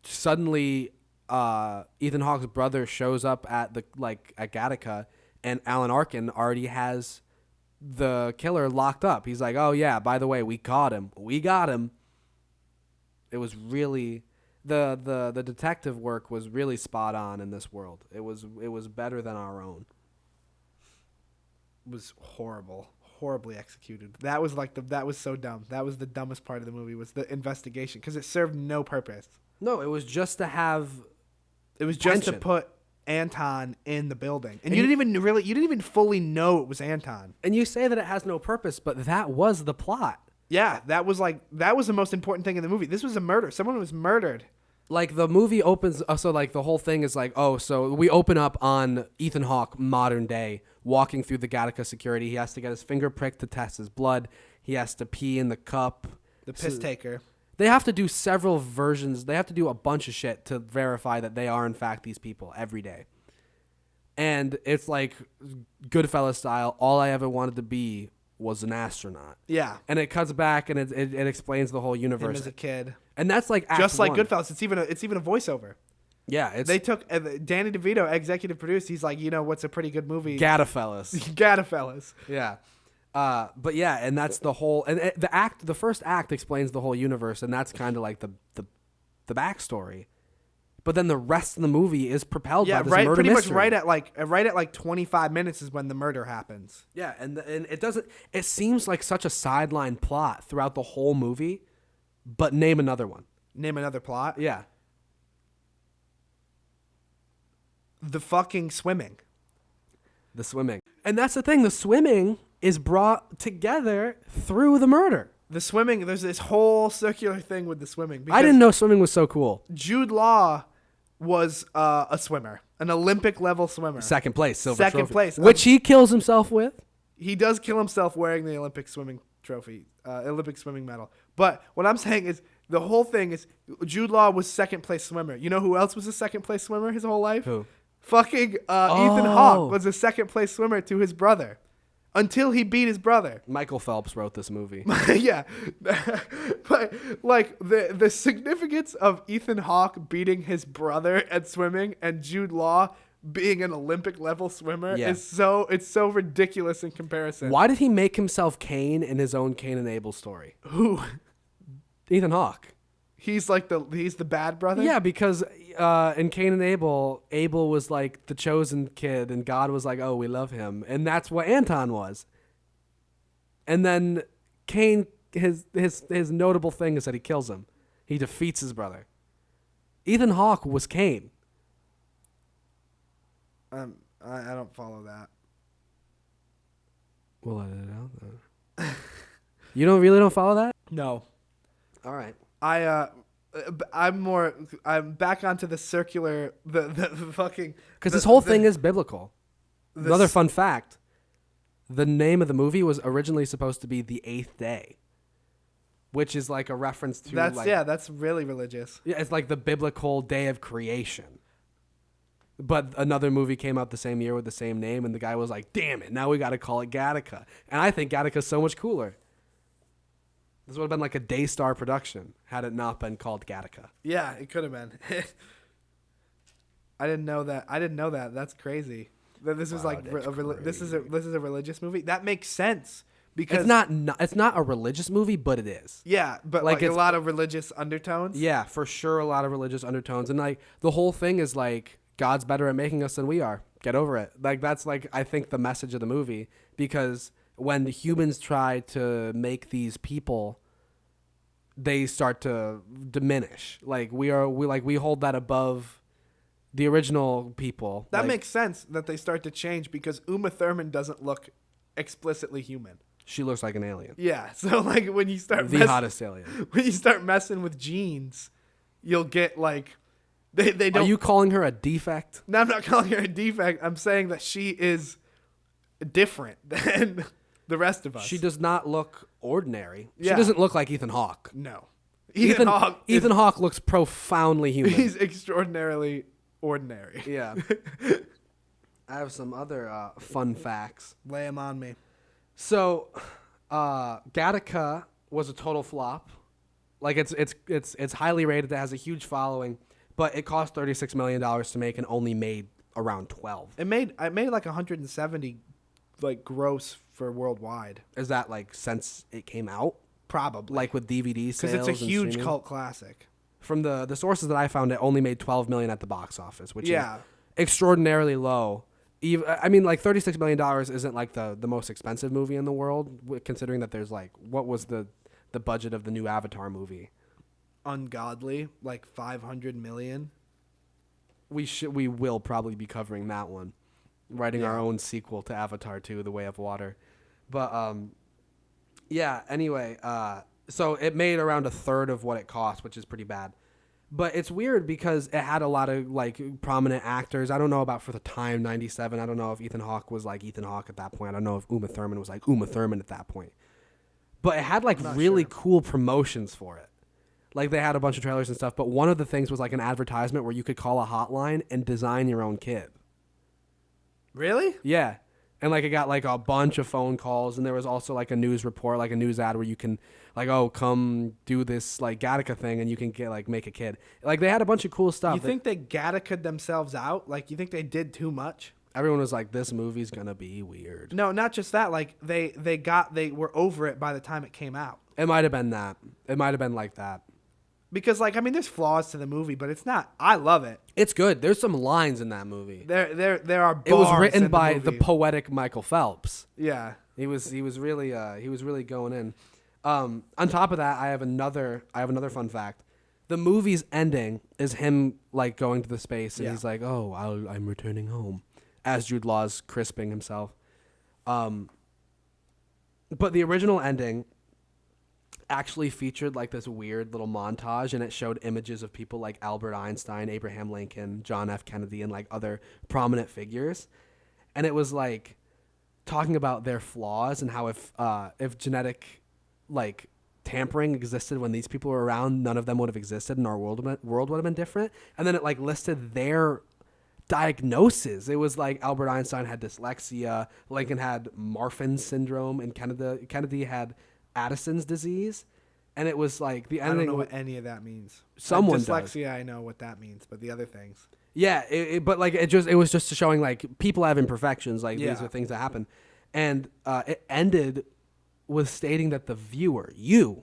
Speaker 1: suddenly Ethan Hawke's brother shows up at at Gattaca, and Alan Arkin already has the killer locked up. He's like, oh yeah, by the way, we caught him. We got him. It was really the detective work was really spot on in this world. It was better than our own.
Speaker 2: It was horribly executed. That was that was so dumb. That was the dumbest part of the movie, was the investigation, because it served no purpose.
Speaker 1: No, it was just to have.
Speaker 2: It was just
Speaker 1: tension.
Speaker 2: to put Anton in the building, and you didn't even fully know it was Anton.
Speaker 1: And you say that it has no purpose, but that was the plot.
Speaker 2: Yeah, that was the most important thing in the movie. This was a murder. Someone was murdered.
Speaker 1: Like the movie opens, so like the whole thing is like, oh, so we open up on Ethan Hawke, modern day, walking through the Gattaca security. He has to get his finger pricked to test his blood. He has to pee in the cup.
Speaker 2: The piss taker.
Speaker 1: They have to do several versions. They have to do a bunch of shit to verify that they are in fact these people every day. And it's like Goodfellas style. All I ever wanted to be was an astronaut.
Speaker 2: Yeah.
Speaker 1: And it cuts back and it explains the whole
Speaker 2: Him
Speaker 1: universe.
Speaker 2: as a kid.
Speaker 1: And that's like Act
Speaker 2: Just like
Speaker 1: 1.
Speaker 2: Goodfellas. It's even a voiceover.
Speaker 1: Yeah.
Speaker 2: They took Danny DeVito, executive produced. He's like, what's a pretty good movie?
Speaker 1: Gattafellas.
Speaker 2: Gattafellas.
Speaker 1: Yeah. But yeah, and that's the whole, and the first act explains the whole universe, and that's kind of like the backstory. But then the rest of the movie is propelled by this murder
Speaker 2: pretty
Speaker 1: mystery.
Speaker 2: much right at 25 minutes is when the murder happens.
Speaker 1: Yeah, and it seems like such a sideline plot throughout the whole movie, but name another one.
Speaker 2: Name another plot.
Speaker 1: Yeah.
Speaker 2: The fucking swimming.
Speaker 1: The swimming. And that's the thing, the swimming is brought together through the murder.
Speaker 2: The swimming, there's this whole circular thing with the swimming.
Speaker 1: I didn't know swimming was so cool.
Speaker 2: Jude Law was a swimmer, an Olympic level swimmer.
Speaker 1: Second place, silver
Speaker 2: Second
Speaker 1: trophy.
Speaker 2: place.
Speaker 1: Which he kills himself with.
Speaker 2: He does kill himself wearing the Olympic swimming trophy, Olympic swimming medal. But what I'm saying is, the whole thing is, Jude Law was second place swimmer. You know who else was a second place swimmer his whole life?
Speaker 1: Who?
Speaker 2: Fucking Ethan Hawke was a second place swimmer to his brother. Until he beat his brother.
Speaker 1: Michael Phelps wrote this movie.
Speaker 2: Yeah. But like the significance of Ethan Hawke beating his brother at swimming and Jude Law being an Olympic level swimmer is so ridiculous in comparison.
Speaker 1: Why did he make himself Cain in his own Cain and Abel story?
Speaker 2: Who?
Speaker 1: Ethan Hawke.
Speaker 2: He's the bad brother?
Speaker 1: Yeah, because in Cain and Abel, Abel was like the chosen kid, and God was like, "Oh, we love him," and that's what Anton was. And then Cain, his notable thing is that he kills him. He defeats his brother. Ethan Hawke was Cain.
Speaker 2: I don't follow that.
Speaker 1: We'll let it out then. You don't follow that?
Speaker 2: No.
Speaker 1: All right.
Speaker 2: I'm back onto the circular the fucking,
Speaker 1: because this whole thing is biblical. Another fun fact: the name of the movie was originally supposed to be The Eighth Day, which is like a reference to
Speaker 2: that's really religious.
Speaker 1: Yeah, it's like the biblical day of creation. But another movie came out the same year with the same name, and the guy was like, "Damn it! Now we got to call it Gattaca." And I think Gattaca's so much cooler. This would have been like a Daystar production had it not been called Gattaca.
Speaker 2: Yeah, it could have been. I didn't know that. That's crazy. This is like this is a religious movie. That makes sense because
Speaker 1: it's not a religious movie, but it is.
Speaker 2: Yeah, but like a lot of religious undertones.
Speaker 1: Yeah, for sure, a lot of religious undertones, and like the whole thing is like God's better at making us than we are. Get over it. Like that's like I think the message of the movie, because when the humans try to make these people, they start to diminish. Like we hold that above the original people.
Speaker 2: That makes sense that they start to change because Uma Thurman doesn't look explicitly human.
Speaker 1: She looks like an alien.
Speaker 2: Yeah, so like when you start
Speaker 1: hottest alien.
Speaker 2: When you start messing with genes, you'll get like They don't.
Speaker 1: Are you calling her a defect?
Speaker 2: No, I'm not calling her a defect. I'm saying that she is different than the rest of us.
Speaker 1: She does not look ordinary. She
Speaker 2: Yeah.
Speaker 1: doesn't look like Ethan Hawke.
Speaker 2: No.
Speaker 1: Ethan
Speaker 2: Hawke
Speaker 1: Hawke looks profoundly human.
Speaker 2: He's extraordinarily ordinary.
Speaker 1: Yeah. I have some other fun facts.
Speaker 2: Lay him on me.
Speaker 1: So, Gattaca was a total flop. Like it's highly rated. It has a huge following, but it cost $36 million to make and only made around 12.
Speaker 2: It made like 170 like gross for worldwide.
Speaker 1: Is that like since it came out?
Speaker 2: Probably.
Speaker 1: Like with DVD sales?
Speaker 2: Because it's a huge
Speaker 1: streaming?
Speaker 2: cult classic.
Speaker 1: From the sources that I found, it only made $12 million at the box office, which is
Speaker 2: Yeah.
Speaker 1: extraordinarily low. I mean, like $36 million isn't like the most expensive movie in the world, considering that there's like, what was the budget of the new Avatar movie?
Speaker 2: Ungodly, like 500 million.
Speaker 1: We will probably be covering that one, writing our own sequel to Avatar 2, The Way of Water. But yeah, anyway, so it made around a third of what it cost, which is pretty bad. But it's weird because it had a lot of like prominent actors. I don't know about for the time, 97. I don't know if Ethan Hawke was like Ethan Hawke at that point. I don't know if Uma Thurman was like Uma Thurman at that point. But it had like really cool promotions for it. Like they had a bunch of trailers and stuff. But one of the things was like an advertisement where you could call a hotline and design your own kid.
Speaker 2: Really?
Speaker 1: Yeah. And like it got like a bunch of phone calls, and there was also like a news report, like a news ad where you can like, oh, come do this like Gattaca thing, and you can get like make a kid. Like they had a bunch of cool stuff.
Speaker 2: You think they Gattaca'd themselves out? Like you think they did too much?
Speaker 1: Everyone was like, this movie's gonna be weird.
Speaker 2: No, not just that. Like they were over it by the time it came out.
Speaker 1: It might have been that. It might have been like that.
Speaker 2: Because like I mean, there's flaws to the movie, but it's not. I love it.
Speaker 1: It's good. There's some lines in that movie.
Speaker 2: There are. Bars
Speaker 1: It was written
Speaker 2: in
Speaker 1: by
Speaker 2: the
Speaker 1: the poetic Michael Phelps.
Speaker 2: Yeah.
Speaker 1: He was really going in. On top of that, I have another fun fact. The movie's ending is him like going to the space, and he's like, "Oh, I'm returning home," as Jude Law's crisping himself. But the original ending actually featured like this weird little montage, and it showed images of people like Albert Einstein, Abraham Lincoln, John F. Kennedy, and like other prominent figures. And it was like talking about their flaws and how if genetic like tampering existed when these people were around, none of them would have existed, and our world would have been different. And then it like listed their diagnoses. It was like Albert Einstein had dyslexia, Lincoln had Marfan syndrome, and Kennedy had Addison's disease. And it was like the ending.
Speaker 2: I don't know what any of that means.
Speaker 1: Someone
Speaker 2: dyslexia,
Speaker 1: does.
Speaker 2: I know what that means, but the other things.
Speaker 1: Yeah, but like it was just showing like people have imperfections. Like these are things that happen, and it ended with stating that the viewer, you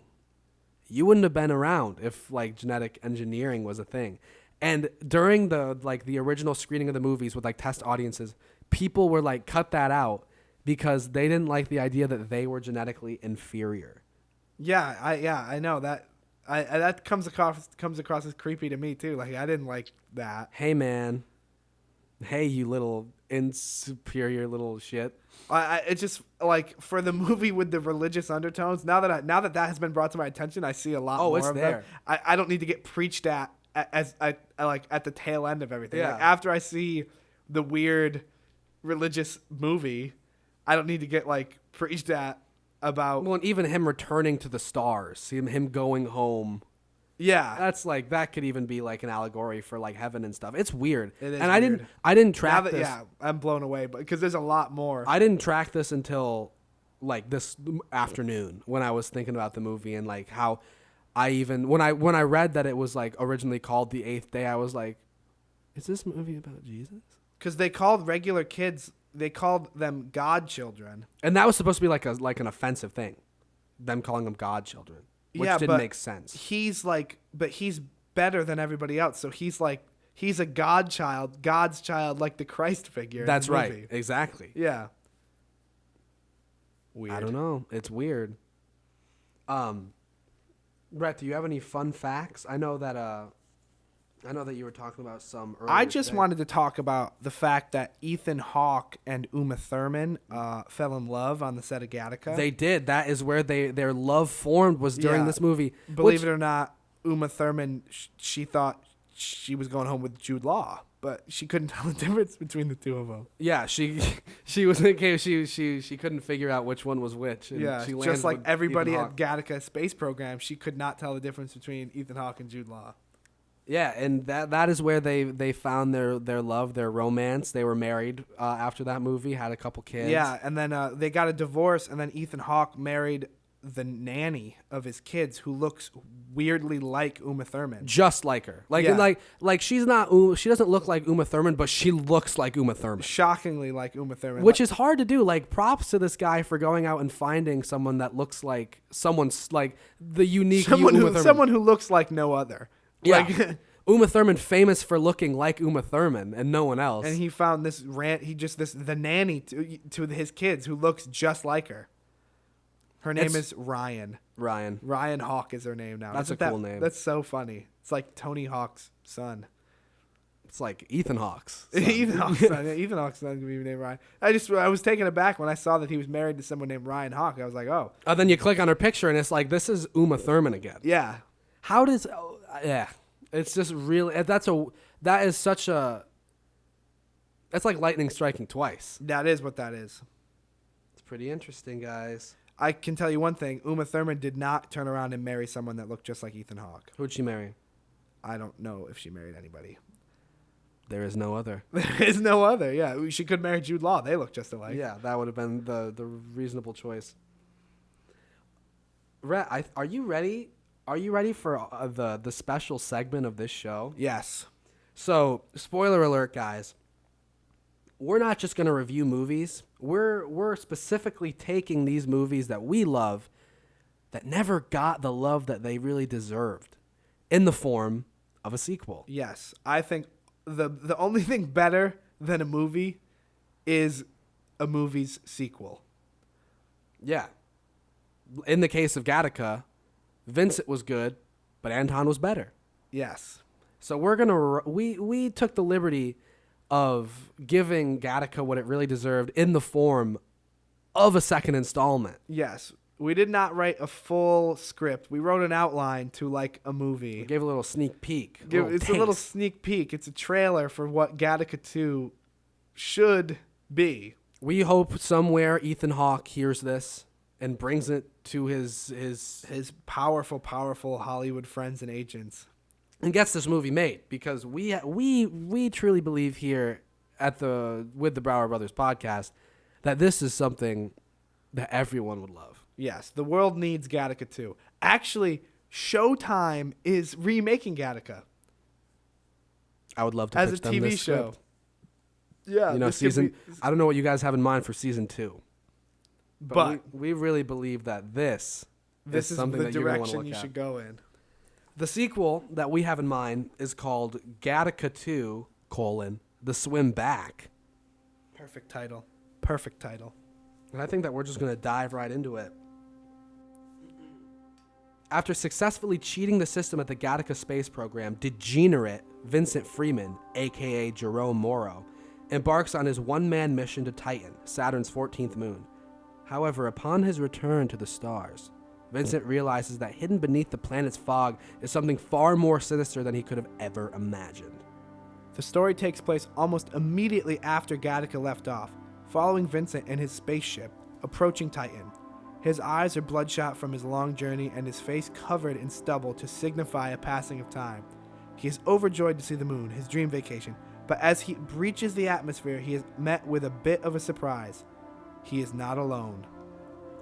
Speaker 1: wouldn't have been around if like genetic engineering was a thing. And during the original screening of the movies with like test audiences, people were like, cut that out because they didn't like the idea that they were genetically inferior.
Speaker 2: Yeah, I know that. That comes across as creepy to me too. Like I didn't like that.
Speaker 1: Hey man, hey you little insuperior little shit.
Speaker 2: It's just like for the movie with the religious undertones. Now that has been brought to my attention, I see a lot more
Speaker 1: it's
Speaker 2: of
Speaker 1: there.
Speaker 2: them. I don't need to get preached at as I like at the tail end of everything.
Speaker 1: Yeah.
Speaker 2: Like after I see the weird religious movie, I don't need to get like preached at about.
Speaker 1: Well, and even him returning to the stars, him going home.
Speaker 2: Yeah,
Speaker 1: That's like that could even be like an allegory for like heaven and stuff. It's weird.
Speaker 2: It is
Speaker 1: and
Speaker 2: weird.
Speaker 1: I didn't track this.
Speaker 2: Yeah, I'm blown away, but because there's a lot more.
Speaker 1: I didn't track this until like this afternoon when I was thinking about the movie and like how I even when I read that it was like originally called The Eighth Day, I was like, is this movie about Jesus?
Speaker 2: Because they called regular kids, they called them godchildren.
Speaker 1: And that was supposed to be like an offensive thing, them calling them godchildren, which didn't make sense.
Speaker 2: He's better than everybody else. So he's a godchild, God's child, like the Christ figure.
Speaker 1: That's
Speaker 2: in the movie.
Speaker 1: right. Exactly.
Speaker 2: Yeah. Weird.
Speaker 1: I don't know. It's weird. Brett, do you have any fun facts? I know that you were talking about some earlier.
Speaker 2: I just
Speaker 1: today.
Speaker 2: wanted to talk about the fact that Ethan Hawke and Uma Thurman fell in love on the set of Gattaca.
Speaker 1: They did. That is where their love formed, was during this movie.
Speaker 2: Believe it or not, Uma Thurman, she thought she was going home with Jude Law, but she couldn't tell the difference between the two of them.
Speaker 1: Yeah, she was in case she couldn't figure out which one was which. And
Speaker 2: Yeah,
Speaker 1: she
Speaker 2: just like
Speaker 1: with
Speaker 2: everybody
Speaker 1: Ethan
Speaker 2: at
Speaker 1: Hawke.
Speaker 2: Gattaca space program, she could not tell the difference between Ethan Hawke and Jude Law.
Speaker 1: Yeah, and that is where they found their love, their romance. They were married after that movie, had a couple kids.
Speaker 2: Yeah, and then they got a divorce, and then Ethan Hawke married the nanny of his kids, who looks weirdly like Uma Thurman.
Speaker 1: Just like her. Like
Speaker 2: Yeah.
Speaker 1: and like she doesn't look like Uma Thurman, but she looks like Uma Thurman.
Speaker 2: Shockingly like Uma Thurman.
Speaker 1: Which is hard to do. Like, props to this guy for going out and finding someone that looks like someone's like the unique Uma Thurman.
Speaker 2: someone who looks like no other.
Speaker 1: Yeah.
Speaker 2: Like,
Speaker 1: Uma Thurman, famous for looking like Uma Thurman and no one else.
Speaker 2: and he found the nanny to his kids who looks just like her. Her name is Ryan.
Speaker 1: Ryan
Speaker 2: Hawke is her name now.
Speaker 1: That's
Speaker 2: Isn't
Speaker 1: a cool name.
Speaker 2: That's so funny. It's like Tony Hawk's son.
Speaker 1: It's like Ethan Hawke's son.
Speaker 2: Ethan Hawke's son. Yeah, Ethan Hawke's son can be named Ryan. I was taken aback when I saw that he was married to someone named Ryan Hawke. I was like, oh.
Speaker 1: Then you click on her picture and it's like, this is Uma Thurman again.
Speaker 2: Yeah.
Speaker 1: How does yeah. It's just really that's like lightning striking twice.
Speaker 2: That is what that is.
Speaker 1: It's pretty interesting, guys.
Speaker 2: I can tell you one thing. Uma Thurman did not turn around and marry someone that looked just like Ethan Hawke.
Speaker 1: Who'd she marry?
Speaker 2: I don't know if she married anybody.
Speaker 1: There is no other.
Speaker 2: There is no other. Yeah, she could marry Jude Law. They look just alike.
Speaker 1: Yeah, that would have been the reasonable choice. Rhett, are you ready? Are you ready for the special segment of this show?
Speaker 2: Yes.
Speaker 1: So, spoiler alert, guys. We're not just going to review movies. We're specifically taking these movies that we love that never got the love that they really deserved in the form of a sequel.
Speaker 2: Yes. I think the only thing better than a movie is a movie's sequel.
Speaker 1: Yeah. In the case of Gattaca, Vincent was good, but Anton was better.
Speaker 2: Yes.
Speaker 1: So we took the liberty of giving Gattaca what it really deserved in the form of a second installment.
Speaker 2: Yes. We did not write a full script. We wrote an outline to like a movie.
Speaker 1: We gave a little sneak peek.
Speaker 2: It's a little sneak peek. It's a trailer for what Gattaca 2 should be.
Speaker 1: We hope somewhere Ethan Hawke hears this and brings it to his
Speaker 2: powerful Hollywood friends and agents.
Speaker 1: And gets this movie made, because we truly believe here with the Brower Brothers podcast that this is something that everyone would love.
Speaker 2: Yes, the world needs Gattaca 2. Actually, Showtime is remaking Gattaca
Speaker 1: I would love to
Speaker 2: as a
Speaker 1: pitch them
Speaker 2: TV
Speaker 1: this
Speaker 2: show.
Speaker 1: script.
Speaker 2: Yeah,
Speaker 1: You know, I don't know what you guys have in mind for season 2,
Speaker 2: but
Speaker 1: we really believe that this is something
Speaker 2: the
Speaker 1: that you're gonna wanna
Speaker 2: direction
Speaker 1: look
Speaker 2: you
Speaker 1: at.
Speaker 2: should go in.
Speaker 1: The sequel that we have in mind is called Gattaca 2: The Swim Back.
Speaker 2: Perfect title.
Speaker 1: And I think that we're just going to dive right into it. After successfully cheating the system at the Gattaca space program, degenerate Vincent Freeman, a.k.a. Jerome Morrow, embarks on his one-man mission to Titan, Saturn's 14th moon. However, upon his return to the stars, Vincent realizes that hidden beneath the planet's fog is something far more sinister than he could have ever imagined.
Speaker 2: The story takes place almost immediately after Gattaca left off, following Vincent and his spaceship, approaching Titan. His eyes are bloodshot from his long journey and his face covered in stubble to signify a passing of time. He is overjoyed to see the moon, his dream vacation, but as he breaches the atmosphere, he is met with a bit of a surprise. He is not alone.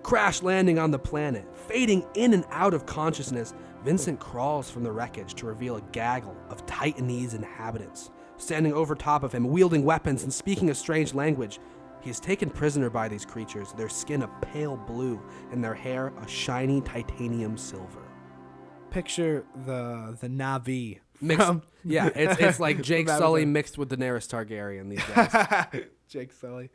Speaker 1: Crash landing on the planet, fading in and out of consciousness, Vincent crawls from the wreckage to reveal a gaggle of Titanese inhabitants. Standing over top of him, wielding weapons and speaking a strange language, he is taken prisoner by these creatures, their skin a pale blue and their hair a shiny titanium silver.
Speaker 2: Picture the Na'vi.
Speaker 1: Mixed, yeah, it's like Jake
Speaker 2: From
Speaker 1: Sully
Speaker 2: Avatar.
Speaker 1: mixed with Daenerys Targaryen these days.
Speaker 2: Jake Sully.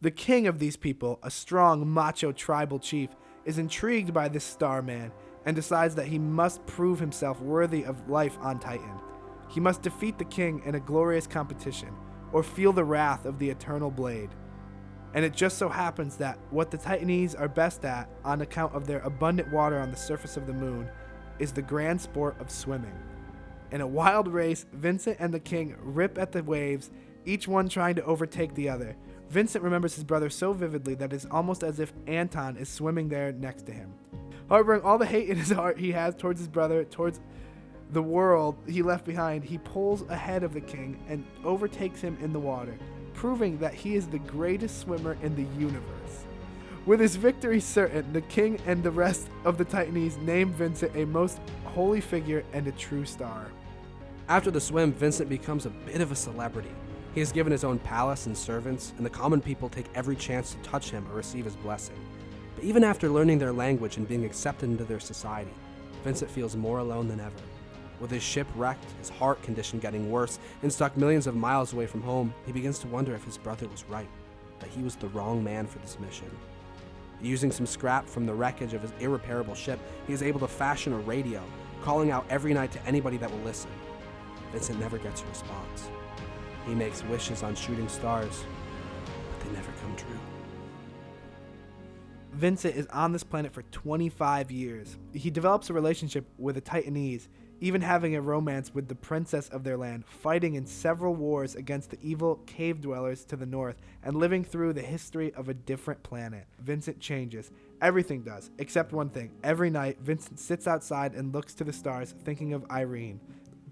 Speaker 2: The king of these people, a strong, macho tribal chief, is intrigued by this Starman and decides that he must prove himself worthy of life on Titan. He must defeat the king in a glorious competition, or feel the wrath of the eternal blade. And it just so happens that what the Titanese are best at, on account of their abundant water on the surface of the moon, is the grand sport of swimming. In a wild race, Vincent and the king rip at the waves, each one trying to overtake the other. Vincent remembers his brother so vividly that it's almost as if Anton is swimming there next to him. Harboring all the hate in his heart he has towards his brother, towards the world he left behind, he pulls ahead of the king and overtakes him in the water, proving that he is the greatest swimmer in the universe. With his victory certain, the king and the rest of the Titanese name Vincent a most holy figure and a true star.
Speaker 1: After the swim, Vincent becomes a bit of a celebrity. He is given his own palace and servants, and the common people take every chance to touch him or receive his blessing. But even after learning their language and being accepted into their society, Vincent feels more alone than ever. With his ship wrecked, his heart condition getting worse, and stuck millions of miles away from home, he begins to wonder if his brother was right, that he was the wrong man for this mission. Using some scrap from the wreckage of his irreparable ship, he is able to fashion a radio, calling out every night to anybody that will listen. Vincent never gets a response. He makes wishes on shooting stars, but they never come true.
Speaker 2: Vincent is on this planet for 25 years. He develops a relationship with a Titanese, even having a romance with the princess of their land, fighting in several wars against the evil cave dwellers to the north, and living through the history of a different planet. Vincent changes. Everything does, except one thing. Every night, Vincent sits outside and looks to the stars, thinking of Irene.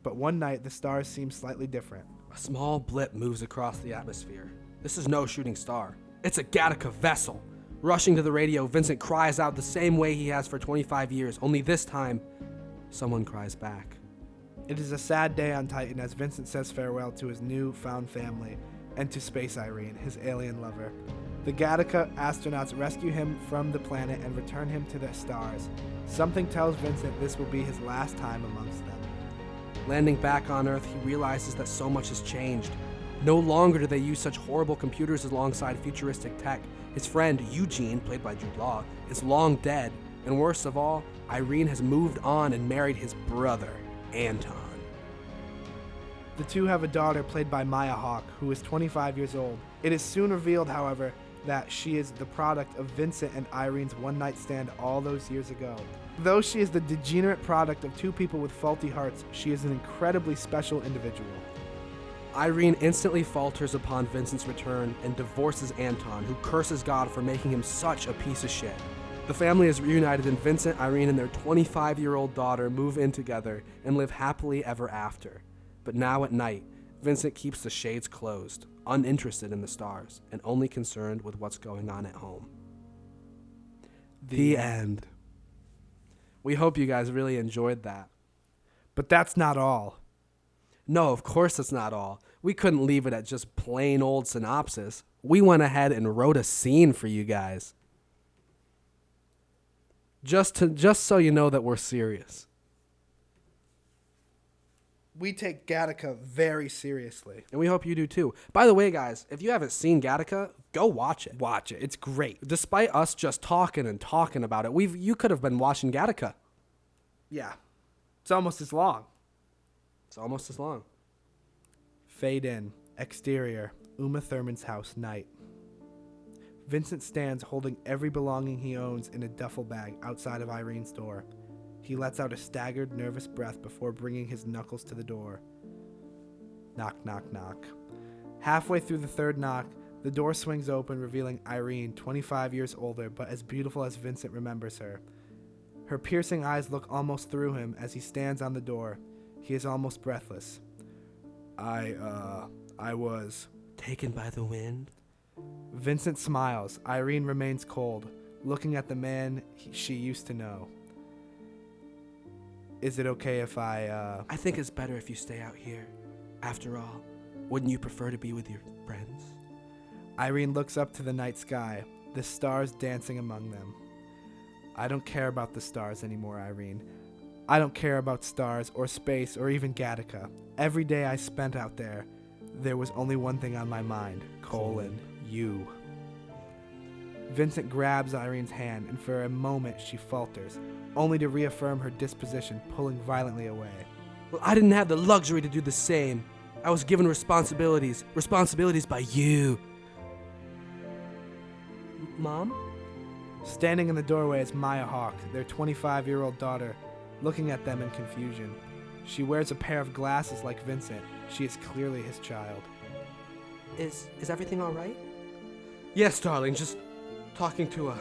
Speaker 2: But one night, the stars seem slightly different.
Speaker 1: A small blip moves across the atmosphere. This is no shooting star. It's a Gattaca vessel. Rushing to the radio, Vincent cries out the same way he has for 25 years, only this time, someone cries back.
Speaker 2: It is a sad day on Titan as Vincent says farewell to his new-found family and to Space Irene, his alien lover. The Gattaca astronauts rescue him from the planet and return him to the stars. Something tells Vincent this will be his last time amongst them.
Speaker 1: Landing back on Earth, he realizes that so much has changed. No longer do they use such horrible computers alongside futuristic tech. His friend, Eugene, played by Jude Law, is long dead, and worst of all, Irene has moved on and married his brother, Anton.
Speaker 2: The two have a daughter played by Hawke, who is 25 years old. It is soon revealed, however, that she is the product of Vincent and Irene's one-night stand all those years ago. Though she is the degenerate product of two people with faulty hearts, she is an incredibly special individual.
Speaker 1: Irene instantly falters upon Vincent's return and divorces Anton, who curses God for making him such a piece of shit. The family is reunited and Vincent, Irene, and their 25-year-old daughter move in together and live happily ever after. But now at night, Vincent keeps the shades closed, uninterested in the stars, and only concerned with what's going on at home. The end. We hope you guys really enjoyed that.
Speaker 2: But that's not all.
Speaker 1: No, of course that's not all. We couldn't leave it at just plain old synopsis. We went ahead and wrote a scene for you guys. Just so you know that we're serious.
Speaker 2: We take Gattaca very seriously.
Speaker 1: And we hope you do too. By the way, guys, if you haven't seen Gattaca, go watch it.
Speaker 2: Watch it. It's great.
Speaker 1: Despite us just talking about it, you could have been watching Gattaca.
Speaker 2: Yeah. It's almost as long.
Speaker 1: It's almost as long.
Speaker 2: Fade in. Exterior. Uma Thurman's house. Night. Vincent stands holding every belonging he owns in a duffel bag outside of Irene's door. He lets out a staggered, nervous breath before bringing his knuckles to the door. Knock, knock, knock. Halfway through the third knock, the door swings open, revealing Irene, 25 years older, but as beautiful as Vincent remembers her. Her piercing eyes look almost through him as he stands on the door. He is almost breathless. I was
Speaker 1: taken by the wind.
Speaker 2: Vincent smiles. Irene remains cold, looking at the man she used to know. Is it okay if I
Speaker 1: think it's better if you stay out here. After all, wouldn't you prefer to be with your friends?
Speaker 2: Irene looks up to the night sky, the stars dancing among them. I don't care about the stars anymore, Irene. I don't care about stars or space or even Gattaca. Every day I spent out there, there was only one thing on my mind, you. Vincent grabs Irene's hand, and for a moment she falters, only to reaffirm her disposition, pulling violently away.
Speaker 1: Well, I didn't have the luxury to do the same. I was given responsibilities by you. Mom?
Speaker 2: Standing in the doorway is Hawke, their 25-year-old daughter, looking at them in confusion. She wears a pair of glasses like Vincent. She is clearly his child.
Speaker 1: Is everything all right? Yes, darling. Just talking to a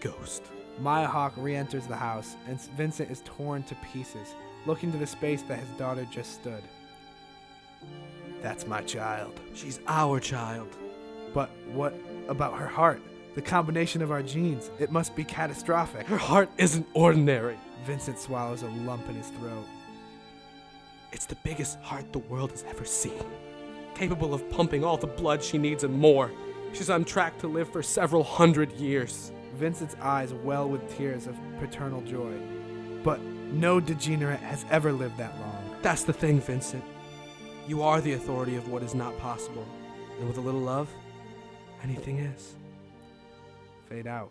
Speaker 1: ghost.
Speaker 2: Maya Hawke re-enters the house, and Vincent is torn to pieces, looking to the space that his daughter just stood. That's my child.
Speaker 1: She's our child.
Speaker 2: But what about her heart? The combination of our genes. It must be catastrophic.
Speaker 1: Her heart isn't ordinary.
Speaker 2: Vincent swallows a lump in his throat.
Speaker 1: It's the biggest heart the world has ever seen. Capable of pumping all the blood she needs and more. She's on track to live for several hundred years.
Speaker 2: Vincent's eyes well with tears of paternal joy. But no degenerate has ever lived that long.
Speaker 1: That's the thing, Vincent. You are the authority of what is not possible. And with a little love, anything is.
Speaker 2: Fade out.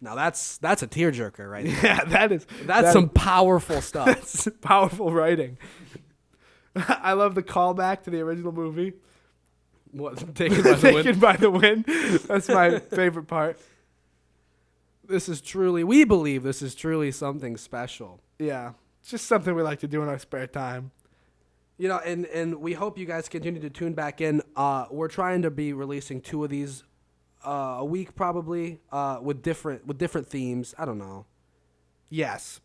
Speaker 1: Now that's a tearjerker right there.
Speaker 2: Yeah,
Speaker 1: That's some powerful stuff.
Speaker 2: That's powerful writing. I love the callback to the original movie.
Speaker 1: What, taken by the wind?
Speaker 2: Taken by the wind. That's my favorite part.
Speaker 1: We believe this is truly something special.
Speaker 2: Yeah. It's just something we like to do in our spare time.
Speaker 1: You know, and we hope you guys continue to tune back in. We're trying to be releasing 2 of these a week probably, with different themes. I don't know.
Speaker 2: Yes.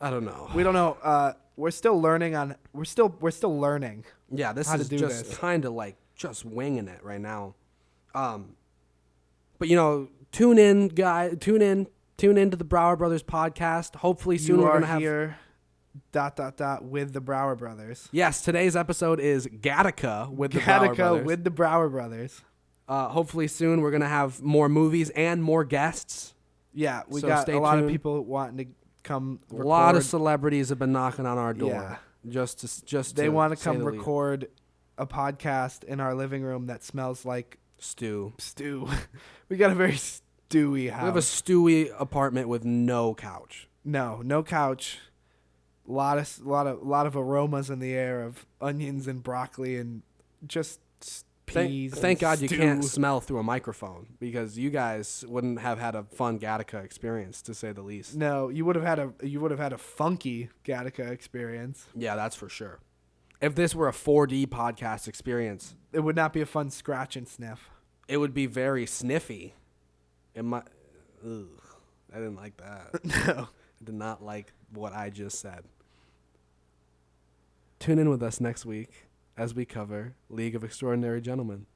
Speaker 1: I don't know.
Speaker 2: We don't know. We're still learning we're still learning.
Speaker 1: Yeah, this
Speaker 2: how
Speaker 1: is
Speaker 2: to do
Speaker 1: just
Speaker 2: this.
Speaker 1: kind of like just winging it right now. But you know, tune in to the Brower Brothers podcast. Hopefully soon we're going to have
Speaker 2: here with the Brower Brothers.
Speaker 1: Yes, today's episode is GATTACA with the Brower Brothers.
Speaker 2: GATTACA with the Brower Brothers.
Speaker 1: Hopefully soon we're going to have more movies and more guests.
Speaker 2: Yeah, we
Speaker 1: So
Speaker 2: got
Speaker 1: stay
Speaker 2: a lot of
Speaker 1: tuned.
Speaker 2: people wanting to come record.
Speaker 1: A lot of celebrities have been knocking on our door.
Speaker 2: Yeah.
Speaker 1: Just
Speaker 2: They
Speaker 1: to
Speaker 2: want to
Speaker 1: say
Speaker 2: come
Speaker 1: the least.
Speaker 2: record a podcast in our living room that smells like
Speaker 1: Stew.
Speaker 2: We got a very stewy house.
Speaker 1: We have a stewy apartment with no couch.
Speaker 2: No couch. A lot of aromas in the air of onions and broccoli and just peas.
Speaker 1: Thank God you
Speaker 2: stew.
Speaker 1: can't smell through a microphone, because you guys wouldn't have had a fun GATTACA experience, to say the least.
Speaker 2: No, you would have had a funky GATTACA experience.
Speaker 1: Yeah, that's for sure. If this were a 4D podcast experience,
Speaker 2: It would not be a fun scratch and sniff.
Speaker 1: it would be very sniffy. Ugh, I didn't like that.
Speaker 2: No.
Speaker 1: I did not like what I just said. Tune in with us next week as we cover League of Extraordinary Gentlemen.